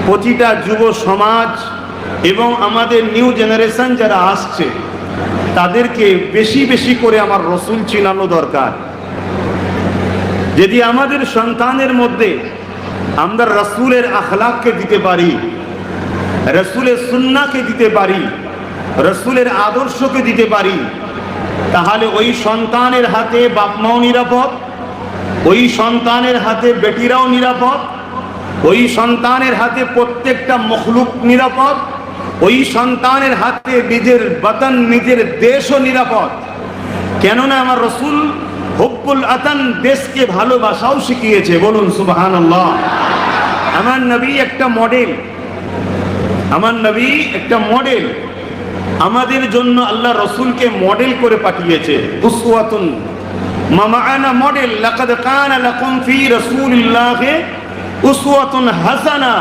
প্রতিটা যুব সমাজ এবং আমাদের নিউ জেনারেশন যারা আসছে তাদেরকে বেশি বেশি করে আমার রসুল চিনানো দরকার। যদি আমাদের সন্তানের মধ্যে আমরা রসুলের আখলাককে দিতে পারি, রসুলের সুন্নাহকে দিতে পারি, রসুলের আদর্শকে দিতে পারি, তাহলে ওই সন্তানের হাতে বাপ মাও নিরাপদ, ওই সন্তানের হাতে বেটিরাও নিরাপদ, ওই সন্তানের হাতে প্রত্যেকটা মখলুক নিরাপদ, ওই সন্তানের হাতে নিজের বতন নিজের দেশও নিরাপদ। কেননা আমার রসুল হুব্বুল আতান দেশকে ভালোবাসাও শিখিয়েছে। বলুন সুবহানাল্লাহ। আমার নবী একটা মডেল, আমার নবী একটা মডেল। আমাদের জন্য আল্লাহ রসুলকে মডেল করে পাঠিয়েছে। উসওয়াতুন মা'আনা মডেল, লাকাদ কানা লাকুম ফি রাসূলিল্লাহি উসওয়াতুন হাসানা।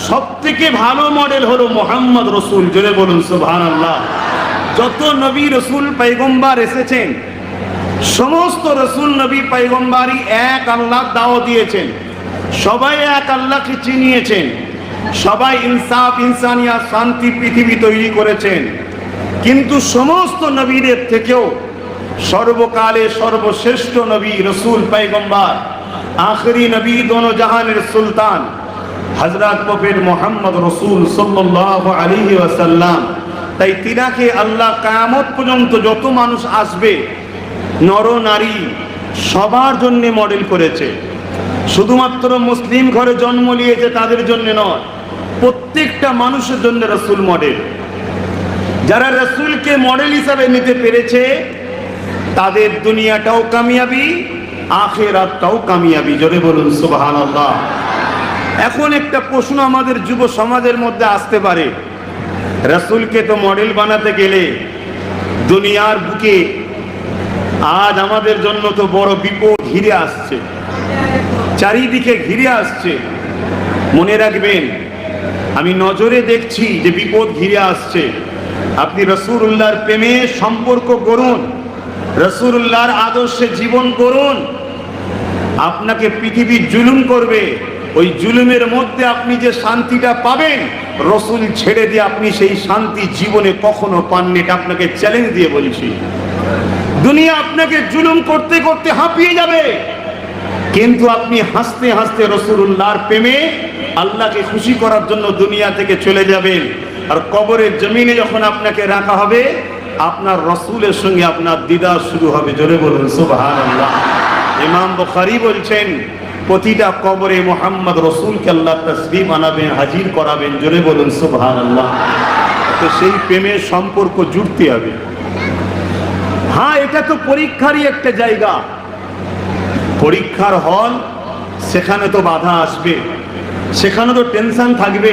সবথেকে ভালো মডেল হলো মুহাম্মদ রসুল। জোরে বলুন সুবহানাল্লাহ। যত নবী রসুল পয়গম্বর এসেছেন সমস্ত রসুল নবী পয়গম্বরই এক আল্লাহ দাওয়াত দিয়েছেন, সবাই এক আল্লাহকে চিনিয়েছেন, সবাই ইনসাফ ইনসানিয়াত শান্তি পৃথিবী তৈরি করেছেন। কিন্তু সমস্ত নবীদের থেকেও সর্বকালে সর্বশ্রেষ্ঠ নবী রসুল পয়গম্বর আখরি নবী দোনো জাহানের সুলতান হযরত প্রফেট মুহাম্মদ রসুল সাল্লাল্লাহু আলাইহি ওয়াসাল্লাম। তাই তিনাকে আল্লাহ কিয়ামত পর্যন্ত যত মানুষ আসবে নর নারী সবার জন্য মডেল করেছে। শুধুমাত্র মুসলিম ঘরে জন্ম নিয়েছে তাদের জন্য নয়, প্রত্যেকটা মানুষের জন্য রসুল মডেল। যারা রসুলকে মডেল হিসাবে নিতে পেরেছে তাদের দুনিয়াটাও কামিয়াবি, আখিরাতটাও কামিয়াবি। জোরে বলুন সুবহানাল্লাহ। এখন একটা প্রশ্ন আমাদের যুব সমাজের মধ্যে আসতে পারে, রসুলকে তো মডেল বানাতে গেলে দুনিয়ার বুকে আজ আমাদের জন্য তো বড় বিপদ ঘিরে আসছে, চারিদিকে ঘিরে আসছে। মনে রাখবেন, আমি নজরে দেখছি যে বিপদ ঘিরে আসছে। আপনি রাসূলুল্লাহর প্রেমে সম্পর্ক গড়ুন, রাসূলুল্লাহর আদর্শে জীবন গড়ুন। আপনাকে পৃথিবী জুলুম করবে, ওই জুলুমের মধ্যে আপনি যে শান্তিটা পাবেন রসুল ছেড়ে দিয়ে আপনি সেই শান্তি জীবনে কখনো পাননি। এটা আপনাকে চ্যালেঞ্জ দিয়ে বলছি। দুনিয়া আপনাকে জুলুম করতে করতে হাঁপিয়ে যাবে, কিন্তু আপনি হাসতে হাসতে রাসূলুল্লাহর প্রেমে আল্লাহকে খুশি করার জন্য দুনিয়া থেকে চলে যাবেন। আর কবরের জমিনে যখন আপনাকে রাখা হবে আপনার রাসূলের সঙ্গে আপনার দিদার শুরু হবে। জোরে বলুন সুবহানাল্লাহ। ইমাম বুখারী বলছেন প্রতিটা কবরে মুহাম্মদ রাসূলকে আল্লাহ তাসবিহ আনাবেন, হাজির করাবেন। জোরে বলুন সুবহানাল্লাহ। তো সেই প্রেমের সম্পর্ক জুড়তে হবে। হ্যাঁ, এটা তো পরীক্ষারই একটা জায়গা, পরীক্ষার হল। সেখানে তো বাধা আসবে, সেখানে তো টেনশন থাকবে,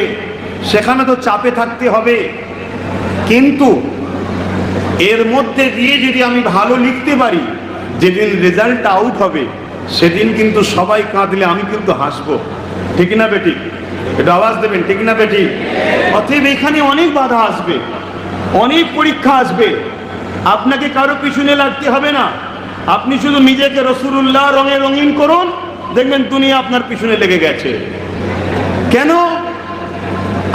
সেখানে তো চাপে থাকতে হবে। কিন্তু এর মধ্যে দিয়ে যদি আমি ভালো লিখতে পারি, যেদিন রেজাল্ট আউট হবে সেদিন কিন্তু সবাই কাঁদলে আমি কিন্তু হাসবো। ঠিক না বেটি? এটা আওয়াজ দেবেন, ঠিক না বেটি? অতএব এখানে অনেক বাধা আসবে, অনেক পরীক্ষা আসবে। আপনাকে কারো পিছনে লাগতে হবে না, আপনি শুধু নিজেকে রাসূলুল্লাহ রঙে রঙিন করুন, দেখবেন দুনিয়া আপনার পিছনে লেগে গেছে। কেন?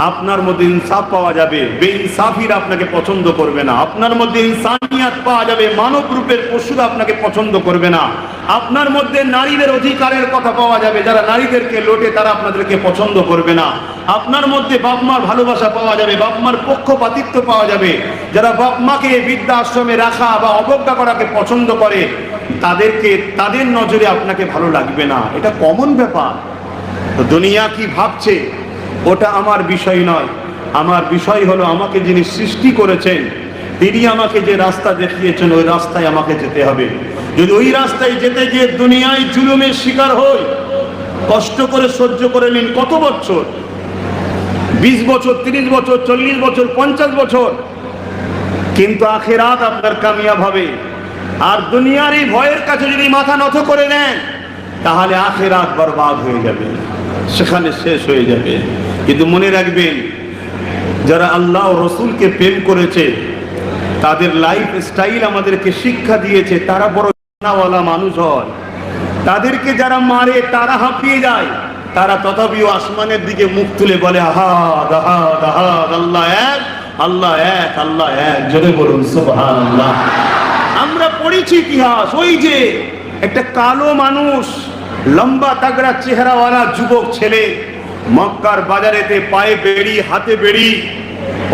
আপনার মধ্যে ইনসাফ পাওয়া যাবে, বেইনসাফিরা আপনাকে পছন্দ করবে না। আপনার মধ্যে ইনসানিয়াত পাওয়া যাবে, মানব রূপের পশুরা আপনাকে পছন্দ করবে না। আপনার মধ্যে নারীদের অধিকারের কথা পাওয়া যাবে, যারা নারীদেরকে লোটে তারা আপনাদেরকে পছন্দ করবে না। আপনার মধ্যে বাপ মার ভালোবাসা পাওয়া যাবে, বাপ মার পক্ষপাতিত্ব পাওয়া যাবে। যারা বাপ মাকে বৃদ্ধাশ্রমে রাখা বা অবজ্ঞা করাকে পছন্দ করে তাদেরকে তাদের নজরে আপনাকে ভালো লাগবে না। এটা কমন ব্যাপার। তো দুনিয়া কি ভাবছে ওটা আমার বিষয় নয়। আমার বিষয় হলো আমাকে যিনি সৃষ্টি করেছেন তিনি আমাকে যে রাস্তা দেখিয়েছেন ওই রাস্তায় আমাকে যেতে হবে। যদি ওই রাস্তায় যেতে গিয়ে দুনিয়ায় জুলুমের শিকার হই, কষ্ট করে সহ্য করে নিন কত বছর, 20 বছর, 30 বছর, 40 বছর, 50 বছর, কিন্তু আখিরাত আপনার কামিয়াব হবে। আর দুনিয়ার এই ভয়ের কাছে যদি মাথা নত করে নেন তাহলে আখিরাত বরবাদ হয়ে যাবে, সেখানে শেষ হয়ে যাবে। কিন্তু মনে রাখবেন, যারা আল্লাহ ও রসুলকে প্রেম করেছে তাদের লাইফ স্টাইল আমাদেরকে শিক্ষা দিয়েছে, তারা বড় জানাওয়ালা মানুষ হয়। তাদেরকে যারা মারে তারা হাঁপিয়ে যায়, তারা তথাপিও আসমানের দিকে মুখ তুলে বলে আহাদ আহাদ আহাদ, আল্লাহ এক, আল্লাহ এক, আল্লাহ এক। জোরে বলুন সুবহানাল্লাহ। আমরা পড়েছি ইতিহাস, ওই যে একটা কালো মানুষ, লম্বা তাগড়া চেহারাওয়ালা যুবক ছেলে, মক্কার বাজারেতে পায়ে বেড়ি হাতে বেড়ি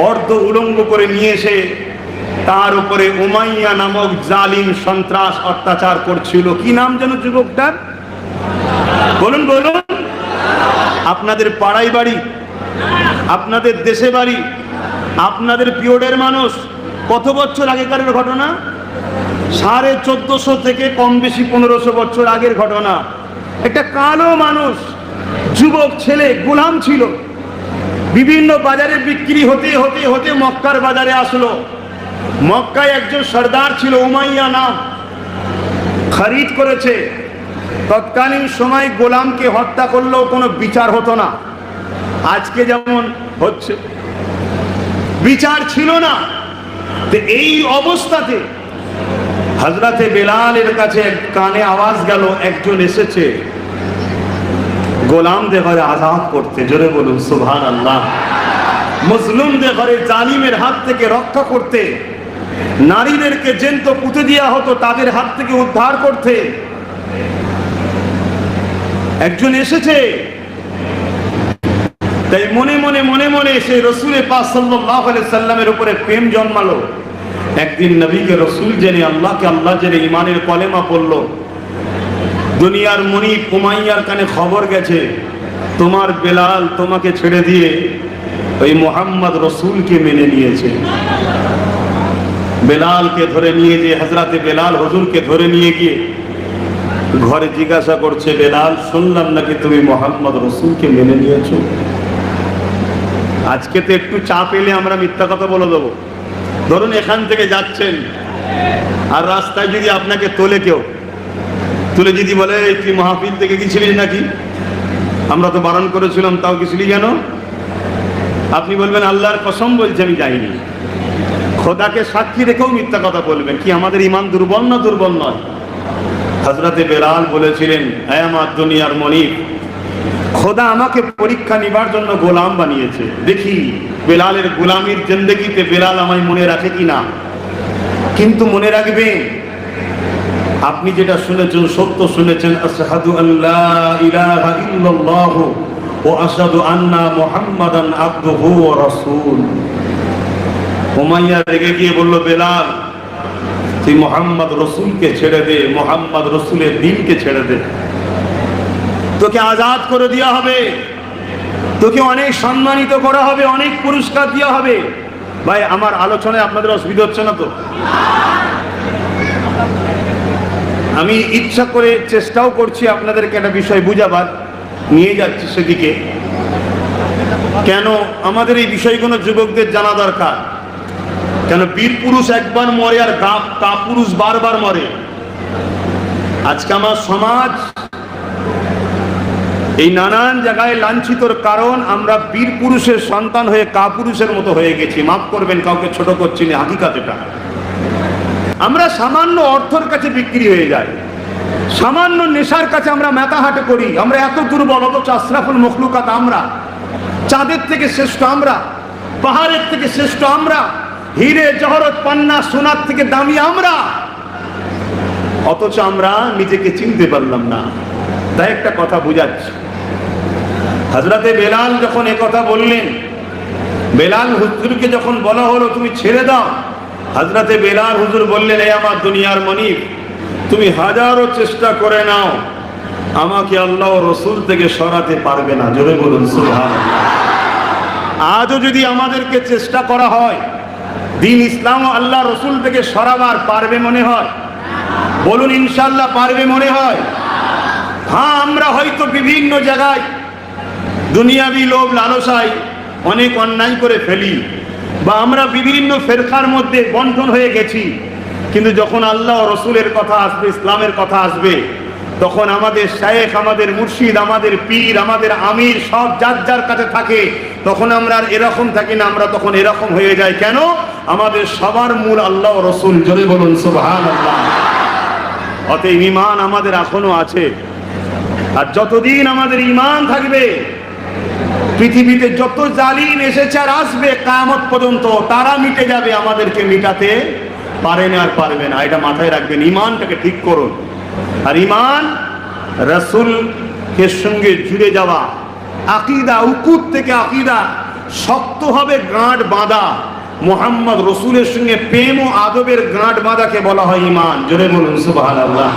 অর্ধ উলঙ্গ করে নিয়ে এসে তার উপরে উমাইয়া নামক জালিম সন্ত্রাস অত্যাচার করছিল। কি নাম যেন যুবকটার? বলুন বলুন। আপনাদের পাড়ায় বাড়ি, আপনাদের দেশে বাড়ি, আপনাদের পিরিয়ডের মানুষ। কত বছর আগেকার ঘটনা? 1450 থেকে কম বেশি 1500 বছর আগের ঘটনা। একটা কালো মানুষ, যুবক ছেলে, গোলাম ছিল, বিভিন্ন বাজারে বিক্রি হতে হতে হতে মক্কার বাজারে আসলো। মক্কায় একজন সর্দার ছিল, উমাইয়া নাম, খরিদ করেছে। তৎকালীন সময় গোলামকে হত্যা করলেও কোনো বিচার হতো না, আজকে যেমন হচ্ছে, বিচার ছিল না। তো এই অবস্থাতে হযরতে বেলালের কাছে কানে আওয়াজ গেল, একজন এসেছে গোলামদের ঘরে আজাদ করতে। জোরে বলুন সুবহানাল্লাহ। মুসলিমদের ঘরে জালিমের হাত থেকে রক্ষা করতে, নারীদেরকে জ্যান্ত পুঁতে দেওয়া হতো তাদের হাত থেকে উদ্ধার করতে একজন এসেছে। তাই মনে মনে মনে মনে সেই রাসূল পাক সাল্লাল্লাহু আলাইহি সাল্লামের উপরে প্রেম জন্মালো। একদিন নবীকে রাসূল জেনে, আল্লাহকে আল্লাহ জেনে ঈমানের কলেমা পড়লো। দুনিয়ার মনিব উমাইয়ার কানে খবর গেছে, তোমার বেলাল তোমাকে ছেড়ে দিয়ে ওই মুহাম্মদ রাসূলকে মেনে নিয়েছে। বেলালকে ধরে নিয়ে যে হযরতে বেলাল হুজুরকে ধরে নিয়ে গিয়ে ঘরে জিজ্ঞাসা করছে, বেলাল শুনলাম নাকি তুমি মুহাম্মদ রাসূলকে মেনে নিয়েছো? আজকে তো একটু চাপ এলে আমরা মিথ্যা কথা বলে দেবো। ধরুন এখান থেকে যাচ্ছেন আর রাস্তায় যদি আপনাকে তোলে কেউ, তুলে যদি বলে তুই মাহফিল থেকে গেছিলি নাকি, আমরা তো বারণ করেছিলাম তাও গেছিলি কেন? আপনি বলবেন আল্লাহর কসম বলছে আমি যাইনি। খোদাকে সাক্ষী রেখেও মিথ্যা কথা বলবেন। কি আমাদের ঈমান দুর্বল না দুর্বল নয়? হযরতে বেলাল বলেছিলেন, হে আমার দুনিয়ার মনিব, খোদা আমাকে পরীক্ষা নিবার জন্য গোলাম বানিয়েছে, দেখি বেলালের গোলামির জিন্দেগিতে বেলাল আমায় মনে রাখে কিনা। কিন্তু মনে রাখবেন, আপনি যেটা শুনেছেন সত্য শুনেছেন। আশহাদু আল্লা ইলাহা ইল্লাল্লাহু ওয়া আশহাদু আন্না মুহাম্মাদান আবদুহু ওয়া রাসূল। উমাইয়া রেগে গিয়ে বলল, বেলাল তুই মুহাম্মদ রাসূলকে ছেড়ে দে, মুহাম্মদ রাসূলের দ্বীনকে ছেড়ে দে, তোকে আজাদ করে দেওয়া হবে, তোকে অনেক সম্মানিত করা হবে, অনেক পুরস্কার দেওয়া হবে। ভাই আমার আলোচনায় আপনাদের অসুবিধা হচ্ছে না তো? আমি ইচ্ছা করে চেষ্টাও করছি আপনাদেরকে একটা বিষয় বুঝাবার, নিয়ে যাচ্ছি সেদিকে। কেন আমাদের এই বিষয়গুলো যুবকদের জানা দরকার। কেন বীর পুরুষ একবার মরে আর কাপুরুষ বারবার মরে। আজকে আমার সমাজ এই নানান জায়গায় লাঞ্ছিতর কারণ আমরা বীর পুরুষের সন্তান হয়ে কাপুরুষের মতো হয়ে গেছি। মাফ করবেন, কাউকে ছোট করছি না, হাকিকাত এটা। আমরা সামান্য অর্থের কাছে বিক্রি হয়ে যাই, সামান্য নেশার কাছে আমরা মাথাহাট করি। আমরা এত দুর্বল, অথচ আশরাফুল মখলুকাত আমরা, চাঁদের থেকে শ্রেষ্ঠ আমরা, পাহাড়ের থেকে শ্রেষ্ঠ আমরা, হিরে জহরত পান্না সোনার থেকে দামি আমরা, অথচ আমরা নিজেকে চিনতে পারলাম না। তাই একটা কথা বুঝাচ্ছি। হযরতে বেলাল যখন এ কথা বললেন, বেলাল হুজুরকে যখন বলা হলো তুমি ছেড়ে দাও, হযরতে বেলাল হুজুর বললেন, হে আমার দুনিয়ার মনিব, তুমি হাজারো চেষ্টা করে নাও, আমাকে আল্লাহ ও রাসূল থেকে সরাতে পারবে না। জোরে বলুন সুবহানাল্লাহ। আজও যদি আমাদেরকে চেষ্টা করা হয়, দ্বীন ইসলাম ও আল্লাহ রাসূল থেকে সরাবার পারবে মনে হয়? বলুন ইনশাআল্লাহ পারবে মনে হয়? হ্যাঁ, আমরা হয়তো বিভিন্ন জায়গায় দুনিয়াবি লোভ লালসায় অনেক অন্যায় করে ফেলি, বা আমরা বিভিন্ন ফেরকার মধ্যে বন্টন হয়ে গেছি। কিন্তু যখন আল্লাহ ও রাসূলের কথা আসবে, ইসলামের কথা আসবে, তখন আমাদের শায়েখ, আমাদের মুর্শিদ, আমাদের পীর, আমাদের আমির সব যার যার কাছে থাকে, তখন আমরা আর এরকম থাকি না, আমরা তখন এরকম হয়ে যাই। কেন? আমাদের সবার মূল আল্লাহ ও রাসূল। জোরে বলুন সুবহানাল্লাহ। অতএব ঈমান আমাদের এখনো আছে। আর যতদিন আমাদের ঈমান থাকবে, পৃথিবীতে যত জালিম এসেছে আর আসবে কিয়ামত পর্যন্ত, তারা মিটে যাবে, আমাদেরকে মিটাতে পারে না আর পারবে না। এটা মাথায় রাখবেন, ঈমানটাকে ঠিক করুন। আর ঈমান রাসূলের সঙ্গে জুড়ে যাওয়া, আকীদা, উকুদ থেকে আকীদা শক্তভাবে গাঁট বাঁধা, মুহাম্মদ রাসূলের সঙ্গে প্রেম ও আদবের গাঁট বাঁধাকে বলা হয় ঈমান। জোরে বলুন সুবহানাল্লাহ।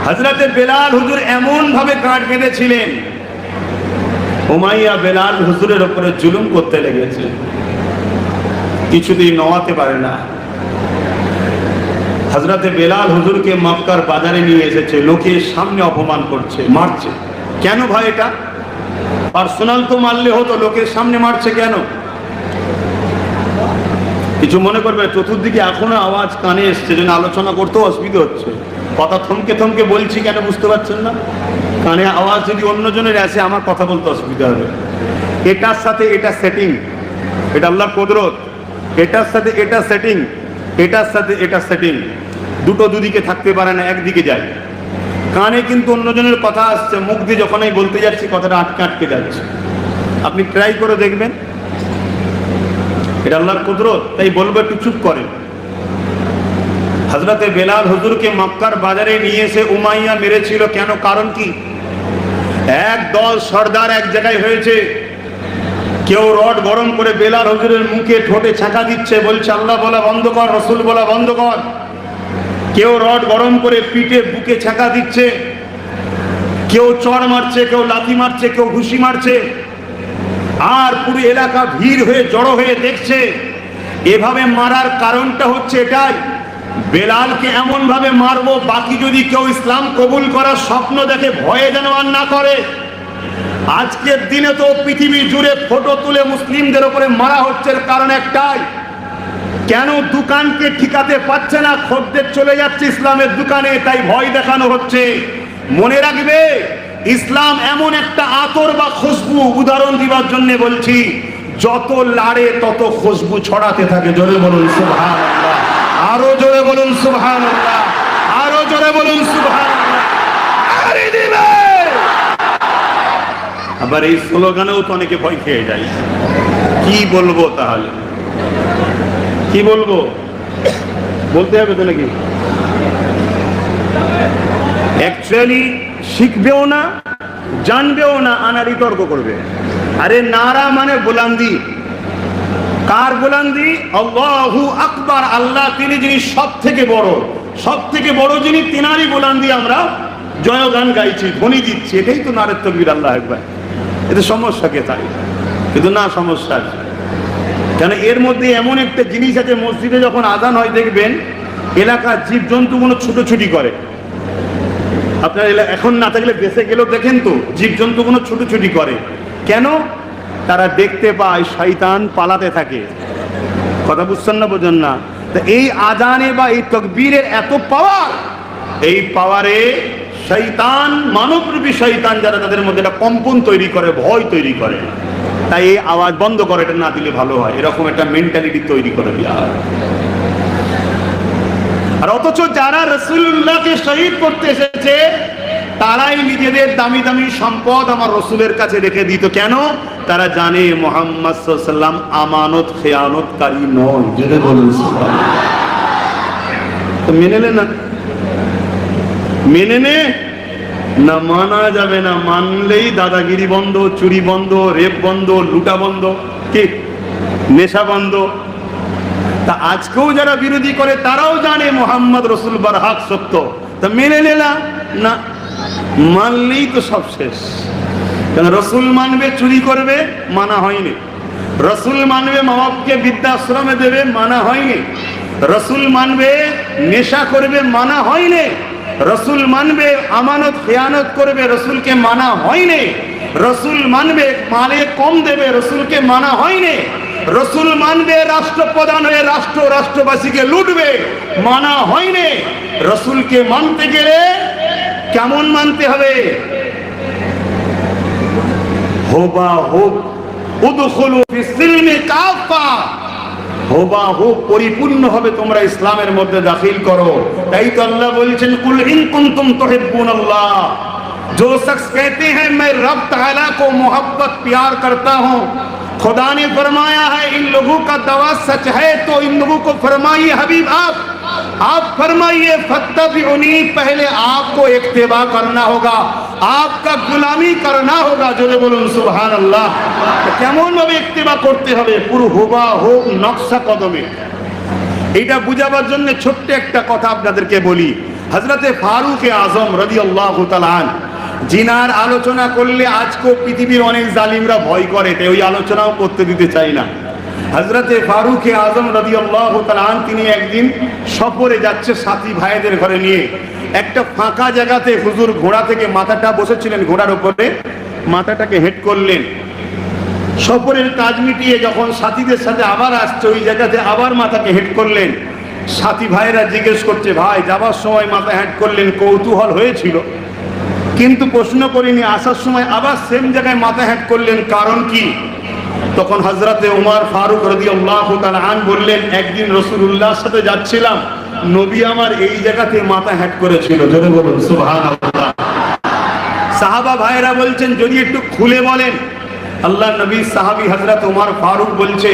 হযরতে বেলাল হুজুর এমন ভাবে গাঁট বেঁধেছিলেন, উমাইয়া বেলাল হুজুরের উপরে জুলুম করতে লেগেছে, কিছুতেই নওয়াতে পারে না। হযরতে বেলাল হুজুরকে মক্কার বাজারে নিয়ে এসেছে, লোকের সামনে অপমান করছে, মারছে। কেন ভাই? এটা পার্সোনাল তো মারলে হতো, লোকের সামনে মারছে কেন? কিছু মনে করবে, চতুর্দিকে এখনো আওয়াজ কানে এসছে, যেন আলোচনা করতেও অসুবিধা হচ্ছে। কথা থমকে থমকে বলছি কেন বুঝতে পারছেন না? কানে আওয়াজ যদি অন্যজনের আসে, আমার কথা বলতে অসুবিধা হবে। এটার সাথে এটা সেটিং, এটা আল্লাহর কুদরত। এটার সাথে এটা সেটিং, এটার সাথে এটা সেটিং, দুটো দুদিকে থাকতে পারে না, একদিকে যায়। কানে কিন্তু অন্যজনের কথা আসছে, মুখ দিয়ে যখন আমি বলতে যাচ্ছি কথাটা আটকে আটকে যাচ্ছে। আপনি ট্রাই করে দেখবেন, এটা আল্লাহর কুদরত। তাই বলবো একটু চুপ করেন। হযরতে বেলাল হুজুরকে মক্কার বাজারে নিয়ে এসে উমাইয়া মেরেছিল কেন? কারণ কি? এক দল সর্দার এক জায়গায় হয়েছে, কেউ রড গরম করে বেলাল হুজুরের মুখে ঠোঁটে ছাঁকা দিচ্ছে, বলছে আল্লাহ বলা বন্ধ কর, রাসূল বলা বন্ধ কর। কেউ রড গরম করে পিঠে বুকে ছাঁকা দিচ্ছে, কেউ চড় মারছে, কেউ লাথি মারছে, কেউ ঘুষি মারছে। আর পুরো এলাকা ভিড় হয়ে জড়ো হয়ে দেখছে। এভাবে মারার কারণটা হচ্ছে এটাই, বেলালকে এমন ভাবে মারবো বাকি যদি কেউ ইসলাম কবুল করার স্বপ্ন দেখে ভয়ে যেন আর না করে। আজকের দিনে তো পৃথিবী জুড়ে ফটো তুলে মুসলিমদের উপরে মারা হচ্ছে, কারণ একটাই, কেন? দোকানকে ঠিকাতে পারছে না, খদ্দের চলে যাচ্ছে ইসলামের দোকানে, তাই ভয় দেখানো হচ্ছে। মনে রাখবে, ইসলাম এমন একটা আতর বা খুশবু, উদাহরণ দিবার জন্য বলছি, যত লাড়ে তত খুশবু ছড়াতে থাকে। জোরে বলুন সুবহানাল্লাহ, আরো জোরে বলুন সুবহানাল্লাহ, আরো জোরে বলুন সুবহানাল্লাহ। আরে দিবে। আবার এই স্লোগানেও তো অনেকে ভয় খেয়ে যায়। কি বলবো তাহলে? কি বলবো? বলতে হবে তো নাকি? অ্যাকচুয়ালি শিখবেও না, জানবেও না, আনারি তর্ক করবে। আরে নারা মানে বুলন্দি। কার বুলন্দি? আল্লাহু আকবার, আল্লাহ তিনি যিনি সব থেকে বড়, সব থেকে বড় যিনি, তিনারই বুলন্দি আমরা জয়গান গাইছি, ধ্বনি দিচ্ছি। এটাই তো নারের তাকবীর, আল্লাহ আকবার। এতে সমস্যা কে? তাই কিন্তু না, সমস্যা আছে। কেন? এর মধ্যে এমন একটা জিনিস আছে, মসজিদে যখন আজান হয় দেখবেন এলাকার জীবজন্তুগুলো ছুটোছুটি করে। আপনার এখন না থাকলে বেঁচে গেলেও দেখেন তো, জীবজন্তুগুলো ছুটোছুটি করে কেন? তারা দেখতে পায় শয়তান পালাতে থাকে। কথা বুঝছেন না? বোঝেন না? তো এই আজানে বা এই তাকবীরের এত পাওয়ার, এই পাওয়ারে শয়তান, মানবরূপী শয়তান যারা, তাদের মধ্যে একটা কম্পন তৈরি করে, ভয় তৈরি করে। তাই এই আওয়াজ বন্ধ করে, এটা না দিলে ভালো হয়, এরকম একটা মেন্টালিটি তৈরি করে দেওয়া হয়। আর অথচ যারা রাসূলুল্লাহকে শহীদ করতে এসেছে, তারাই নিজেদের দামি দামি সম্পদ আমার রাসূলের কাছে রেখে দিত। কেন? তারা জানে মুহাম্মদ সাল্লাল্লাহু আলাইহি ওয়াসাল্লাম আমানত খেয়ানতকারী নয়। যেটা বলুন সুবহানাল্লাহ। তো মেনে নে না, মেনে নে না, মানা যাবে না। মানলেই দাদাগিরি বন্ধ, চুরি বন্ধ, রেপ বন্ধ, লুটা বন্ধ, কি নেশা বন্ধ। তা আজকেও যারা বিরোধী করে তারাও জানে মুহাম্মদ রাসূল বারহাক সত্য, তা মেনে নিলা না, মানলেই তো সব শেষ। কেন? রাসূল মানবে চুরি করবে, মানা হয়নি। রাসূল মানবে মা বাপকে বৃদ্ধাশ্রমে দেবে, মানা হয়নি। রাসূল মানবে নেশা করবে, মানা হয়নি। রাসূল মানবে আমানত খেয়ানত করবে, রাসূলকে মানা হয়নি। রাসূল মানবে মালে কম দেবে, রাসূলকে মানা হয়নি। রাসূল মানবে রাষ্ট্রপ্রধান হয়ে রাষ্ট্রবাসীকে লুটবে, মানা হয়নি। রাসূলকে মানতে গেলে কেমন মানতে হবে? হুবাহুব উদখুলু ফিস-সিলমি কাফা, হুবাহুব পরিপূর্ণ হবে তোমরা ইসলামের মধ্যে দাখিল করো। তাই তো আল্লাহ বলছেন, কুল ইন কুনতুম তুহিব্বুনাল্লাহ, जो शख्स कहते हैं मैं रब तआला को मोहब्बत प्यार करता हूँ, खुदा ने फरमाया है इन लोगों का दावा सच है, तो इन लोगों को फरमाइए हबीब आप फरमाइए फत्तबिउनी, पहले आपको इत्तिबा करना होगा, आपका गुलामी करना होगा। जोरे बोलुन सुभान अल्लाह। কেমন ভাবে ইত্তিবা করতে হবে? পুরো হুবহু নকশা কদমে। এটা বুঝাবার জন্য ছোট্ট একটা কথা আপনাদেরকে বলি। হযরতে ফারুক আযম রাদিয়াল্লাহু তাআলা আনহু, জিনার আলোচনা করলে আজকেও পৃথিবীর অনেক জালিমরা ভয় করে, তাই ওই আলোচনাও করতে দিতে চাই না। হযরতে ফারুক আযম রাদিয়াল্লাহু তাআলা আনহু তিনি একদিন সফরে যাচ্ছে সাথী ভাইদের ঘরে নিয়ে। একটা ফাঁকা জায়গাতে হুজুর ঘোড়া থেকে মাথাটা বসেছিলেন, ঘোড়ার উপরে মাথাটাকে হেঁট করলেন। সফরের কাজ মিটিয়ে যখন সাথীদের সাথে আবার আসছে ওই জায়গাতে আবার মাথাকে হেঁট করলেন। সাথী ভাইরা জিজ্ঞেস করছে ভাই যাবার সময় মাথা হেঁট করলেন, কৌতূহল হয়েছিল কিন্তু প্রশ্ন করিনি, আসার সময় আবার সেম জায়গায় মাথা হেঁট করলেন, কারণ কি? তখন হযরতে ওমর ফারুক রাদিয়াল্লাহু তাআলা আনহু বললেন একদিন রাসূলুল্লাহর সাথে যাচ্ছিলাম, নবী আমার এই জায়গাতে মাথা হেঁট করেছিল। জোরে বলুন সুবহানাল্লাহ। সাহাবা ভাইরা বলছেন যদি একটু খুলে বলেন। আল্লাহ নবী সাহাবী হযরত ওমর ফারুক বলছে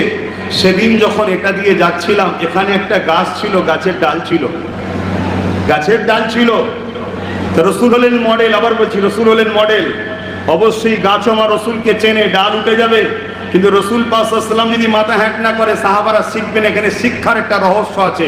সেদিন যখন এটা দিয়ে যাচ্ছিলাম এখানে একটা গাছ ছিল, গাছের ডাল ছিল। তো রাসূল হলেন মডেল, আবার বলছি রাসূল হলেন মডেল, অবশ্যই গাছ আমার রাসূলকে চেনে, ডাল উঠে যাবে। কিন্তু রাসূল পাক সাল্লাল্লাহু আলাইহি ওয়াসাল্লাম যদি মাথা হ্যাট না করে সাহাবারা শিখবেন এখানে শিক্ষার একটা রহস্য আছে।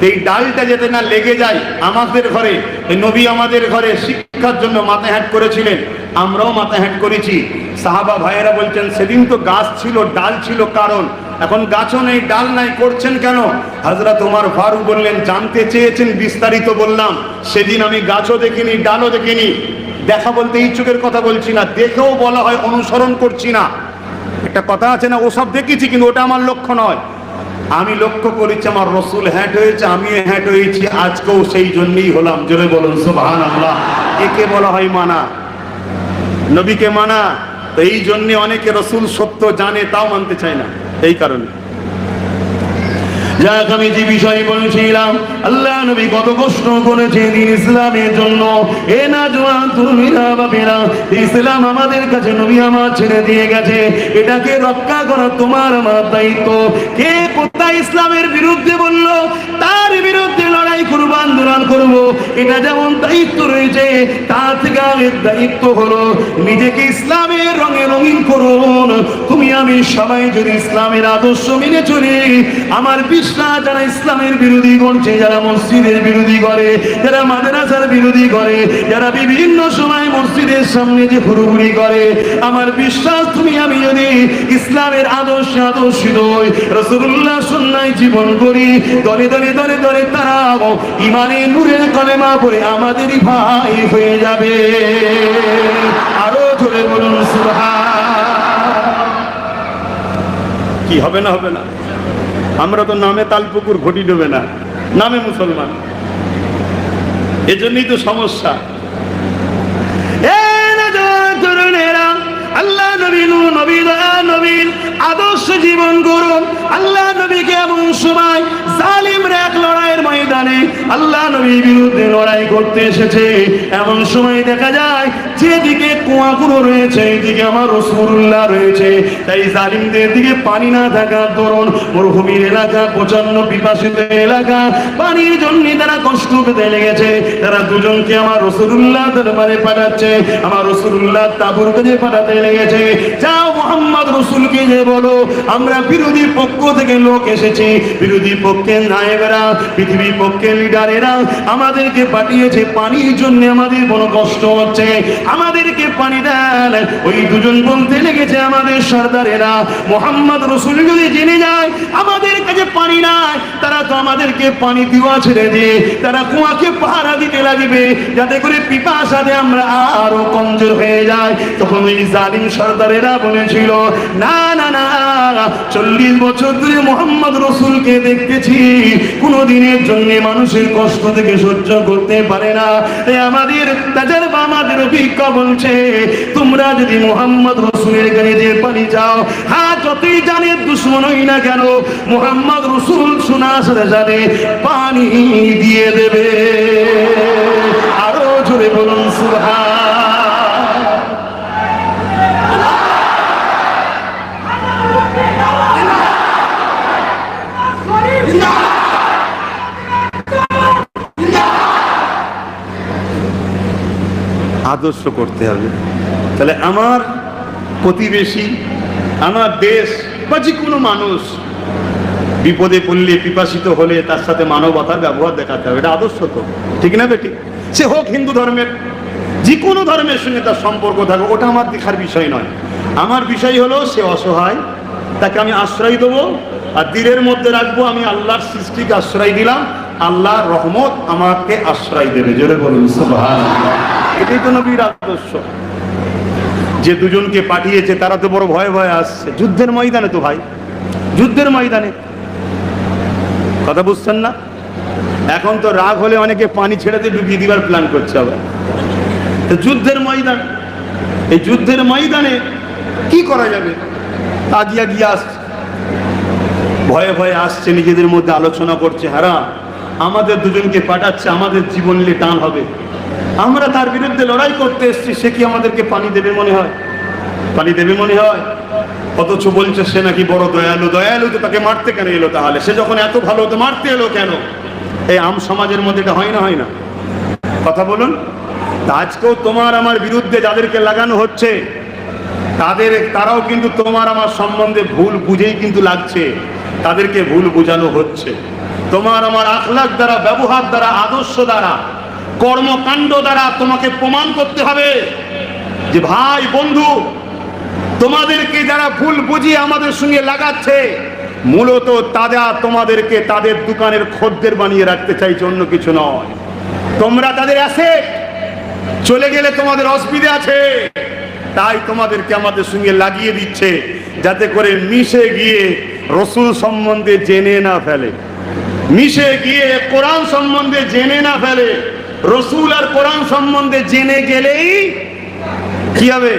এই ডালটা যাতে না লেগে যায় আমাদের ঘরে, এই নবী আমাদের ঘরে শিক্ষার জন্য মাথা হ্যাট করেছিলেন, আমরাও মাথা হ্যাট করেছি। সাহাবা ভাইয়েরা বলছেন সেদিন তো গাছ ছিল, ডাল ছিল, কারণ এখন গাছও নেই ডাল নাই, করছেন কেন? হযরত ওমর ফারুক বললেন জানতে চেয়েছেন বিস্তারিত বললাম, সেদিন আমি গাছও দেখিনি ডালও দেখিনি। দেখা বলতে এই চোখের কথা বলছি না, দেখেও বলা হয় অনুসরণ করছি না। একটা কথা আছে না ওসব দেখেছি কিন্তু ওটা আমার লক্ষ্য নয়। আমি লক্ষ্য করেছি আমার রাসূল হ্যাট হয়েছে, আমি হ্যাট হয়েছি, আজকেও সেই জন্যই হলাম। জোরে বলুন সুবহানাল্লাহ। একে বলা হয় মানা, নবীকে মানা। তো এই জন্য অনেকে রাসূল সত্য জানে তাও মানতে চায় না, এই কারণে। যাক আমি যে বিষয় বলছিলাম, আল্লাহ নবী কত কষ্ট করেছে দিন ইসলামের জন্য। এ না জওয়ান তরুণীরা বাপেরা, ইসলাম আমাদের কাছে নবী আমার ছেড়ে দিয়ে গেছে, এটাকে রক্ষা করা তোমার আমার দায়িত্ব। কে কোথায় ইসলামের বিরুদ্ধে বললো তার বিরুদ্ধে লড়াই করব, আন্দোলন করব, এটা যেমন দায়িত্ব রয়েছে তার থেকে আমাদের দায়িত্ব হলো নিজেকে ইসলামের রঙে রঙিন করুন। তুমি আমি সবাই যদি ইসলামের আদর্শ মেনে চলি, আমার যারা ইসলামের বিরোধী করছে, যারা মসজিদের বিরোধী করে, যারা মাদ্রাসার বিরোধী করে, যারা বিভিন্ন সময় মসজিদের সামনে যে হুড়ুহুড়ি করে, আমার বিশ্বাস তুমি আমি যদি ইসলামের আদর্শে আদর্শিত হই, রাসূলুল্লাহ সুন্নাহয় জীবন করি, দলে দলে দলে দলে তারা ইমানের নূরের কলেমা পড়ে আমাদেরই ভাই হয়ে যাবে। আরো জোরে বলুন সুবহান। কি হবে না হবে না? আমরা তো নামে তালপুকুর ঘটি ডোবে না, নামে মুসলমান, এজন্যই তো সমস্যা। আল্লাহ নবীর আদর্শ জীবন করুন। আল্লাহ নবীকে এমন সময় জালিমরা এক লড়াইয়ের ময়দানে আল্লাহ নবীর বিরুদ্ধে লড়াই করতে এসেছে, এমন সময় দেখা যায় যেদিকে কুয়াগুলো রয়েছে এইদিকে আমার রাসূলুল্লাহ রয়েছে। তাই জালিমদের দিকে পানি না থাকার দরুন মরুভূমির এলাকা, প্রচন্ড পিপাসিত এলাকা, পানির জন্য তারা কষ্ট পেতে লেগেছে। তারা দুজনকে আমার রাসূলুল্লাহ দরবারে পাঠাচ্ছে, আমার রাসূলুল্লাহ তাঁবুর কাছে পাঠাতে লেগেছে। যাও মুহাম্মদ রাসূলকে যে বলো আমরা বিরোধী পক্ষ থেকে লোক এসেছে, বিরোধী পক্ষের নায়েবেরা, পৃথিবী পক্ষের লিডারেরা আমাদেরকে পাঠিয়েছে, পানির জন্য আমাদের বড় কষ্ট হচ্ছে, আমাদেরকে পানি দেন। ওই দুজন বলতে লেগেছে আমাদের সর্দারেরা মুহাম্মদ রাসূল যদি জেনে যায় আমাদের কাছে পানি নাই, তারা তো আমাদেরকে পানি দেওয়া ছেড়ে দিয়ে তারা কুয়াকে পাহারা দিতে লাগবে, যাতে করে পিপাসাতে আমরা আরো কমজোর হয়ে যায়। তখন ওই জালিম সর্দারেরা বলেছিল না না না, 40 বছর ধরে মুহাম্মদ রাসূলকে দেখতেছি কোন দিনের জন্য মানুষের কষ্ট থেকে সহ্য করতে পারে না। আমাদের তাজারবা, আমাদের অভিজ্ঞতা বলছে তোমরা যদি মুহাম্মদ রাসূলের কাছে যে পানি চাও, হ্যাঁ যতই জানের দুশমন হই না কেন, মুহাম্মদ রাসূল শোনার সাথে সাথে পানি দিয়ে দেবে। আরো জোরে বলুন সুবহান। আদর্শ করতে হবে। তাহলে আমার প্রতিবেশী, আমার দেশ বা যে কোনো মানুষ বিপদে পড়লে, পিপাসিত হলে তার সাথে মানবতার ব্যবহার দেখাতে হবে। এটা আদর্শ তো, ঠিক না বেটি? সে হোক হিন্দু ধর্মের, যে কোনো ধর্মের সঙ্গে তার সম্পর্ক থাকে, ওটা আমার দেখার বিষয় নয়। আমার বিষয় হলো সে অসহায়, তাকে আমি আশ্রয় দেবো, আর দিলের মধ্যে রাখবো আমি আল্লাহর সৃষ্টিকে আশ্রয় দিলাম, আল্লাহর রহমত আমাকে আশ্রয় দেবে। জোরে বলুন সুবহানাল্লাহ। এটাই তো নবীর আদর্শ। যে দুজনকে পাঠিয়েছে তারা তো বড় ভয়ে ভয়ে আসছে, যুদ্ধের ময়দানে তো ভাই, যুদ্ধের ময়দানে, কথা বুঝছেন না? এখন তো রাগ হলে অনেকে পানি ছেড়ে দিয়ে ডুবিয়ে দিবার প্ল্যান করছে আবার। তো যুদ্ধের ময়দান, এই যুদ্ধের ময়দানে কি করা যাবে? আগিয়া গিয়ে আসছে, ভয়ে ভয়ে আসছে, নিজেদের মধ্যে আলোচনা করছে, হারা আমাদের দুজনকে পাঠাচ্ছে, আমাদের জীবন নিয়ে টান হবে, আমরা তার বিরুদ্ধে লড়াই করতে এসেছি, সে কি আমাদেরকে পানি দেবে মনে হয়? পানি দেবে মনে হয়? অথচ বলছে সে নাকি বড় দয়ালু। দয়ালু তো তাকে মারতে কেন এলো তাহলে? সে যখন এত ভালো, তো মারতে এলো কেন? এই আম সমাজের মধ্যে এটা হয় না, হয় না? কথা বলুন। আজকেও তোমার আমার বিরুদ্ধে যাদেরকে লাগানো হচ্ছে, তারাও কিন্তু তোমার আমার সম্বন্ধে ভুল বুঝেই কিন্তু লাগছে, তাদেরকে ভুল বোঝানো হচ্ছে। তোমার আমার আখলাক দ্বারা, ব্যবহার দ্বারা, আদর্শ দ্বারা, কর্মকাণ্ড দ্বারা তোমাকে প্রমাণ করতে হবে যে ভাই বন্ধু, তোমাদেরকে যারা ভুল বুঝিয়ে আমাদের সঙ্গে লাগাচ্ছে, মূলত তারা তোমাদেরকে তাদের দোকানের খদ্দের বানিয়ে রাখতে চাইছে, অন্য কিছু নয়। তোমরা তাদের অ্যাসেট, চলে গেলে তোমাদের অসুবিধা আছে, তাই তোমাদেরকে আমাদের সঙ্গে লাগিয়ে দিচ্ছে, যাতে করে মিশে গিয়ে রসুল সম্বন্ধে জেনে না ফেলে, মিশে গিয়ে কোরআন সম্বন্ধে জেনে না ফেলে। রসুল আর কোরআন সম্বন্ধে জেনে গেলেই কি হবে?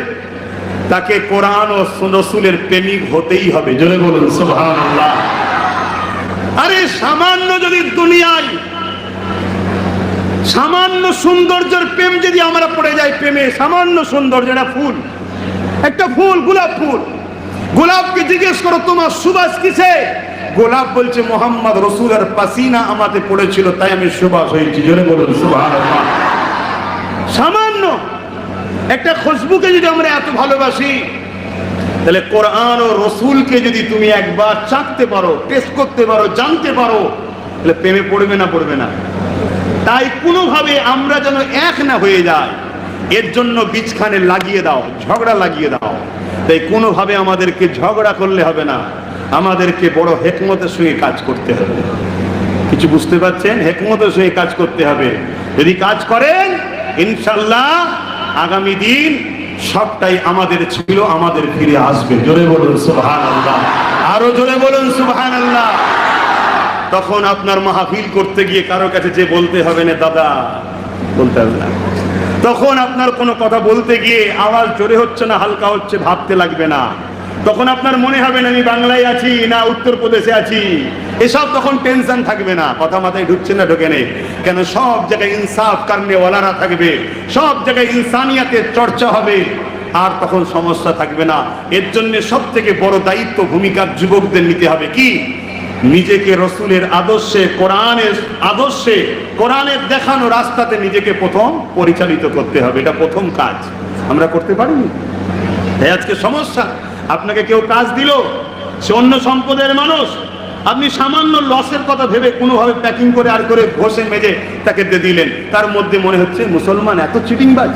তাকে কোরআন ও রসুলের প্রেমিক হতেই হবে। জোরে বলুন সুবহানাল্লাহ। আরে সামান্য যদি দুনিয়ায় সামান্য সৌন্দর্যের প্রেম যদি আমরা পড়ে যাই, প্রেমে সামান্য সৌন্দর্য, একটা ফুল, একটা ফুল, গোলাপ ফুল, গোলাপকে জিজ্ঞেস করো তোমার সুবাস কিসে? গোলাপ বলছে মোহাম্মদ রসুলের পাসিনা আমাতে পড়েছিল, তাই আমি সুবাস হয়েছি। জোরে বলুন সুবহানাল্লাহ। সামান্য একটা খুশবুকে যদি আমরা এত ভালোবাসি, তাহলে কোরআন ও রসুলকে যদি তুমি একবার চাকতে পারো, টেস্ট করতে পারো, জানতে পারো, তাহলে প্রেমে পড়বে না? পড়বে না? তাই কোনোভাবে আমরা যেন এক না হয়ে যায়, এর জন্য বীজখানে লাগিয়ে দাও, ঝগড়া লাগিয়ে দাও। তাই কোনোভাবে আমাদেরকে ঝগড়া করলে হবে না, আমাদেরকে বড় হেকমতের সঙ্গে কাজ করতে হবে। কিছু বুঝতে পারছেন? হেকমতের সঙ্গে কাজ করতে হবে। যদি কাজ করেন, ইনশাল্লাহ আগামী দিন সবটাই আমাদের ছিল, আমাদের ফিরে আসবে। জোরে বলুন সুবহানাল্লাহ, আরো জোরে বলুন সুবহানাল্লাহ। তখন আপনার মাহফিল করতে গিয়ে কারো কাছে যে বলতে হবে না দাদা, বলতে হবে না। তখন আপনার কোনো কথা বলতে গিয়ে আওয়াজ জোরে হচ্ছে না হালকা হচ্ছে, ভাবতে লাগবে না। তখন আপনার মনে হবে না আমি বাংলায় আছি না উত্তরপ্রদেশে আছি, এসব তখন টেনশন থাকবে না। কথা মাথায় ঢুকছে না? ঢোকে নেই কেন? সব জায়গায় ইনসাফ কারণেওয়ালারা থাকবে, সব জায়গায় ইনসানিয়াতের চর্চা হবে, আর তখন সমস্যা থাকবে না। এর জন্য সব থেকে বড় দায়িত্ব ভূমিকা যুবকদের নিতে হবে। কি? নিজেকে রসুলের আদর্শে, কোরআনের আদর্শে, কোরআনের দেখানো রাস্তাতে নিজেকে প্রথম পরিচালিত করতে হবে। এটা প্রথম কাজ, আমরা করতে পারিনি। তাই আজকে সমস্যা। আপনাকে কেউ কাজ দিল, সে অন্য সম্পদের মানুষ, আপনি সামান্য লসের কথা ভেবে কোনোভাবে প্যাকিং করে আর করে ঘষে মেজে তাকে দিয়ে দিলেন, তার মধ্যে মনে হচ্ছে মুসলমান এত চিটিংবাজ,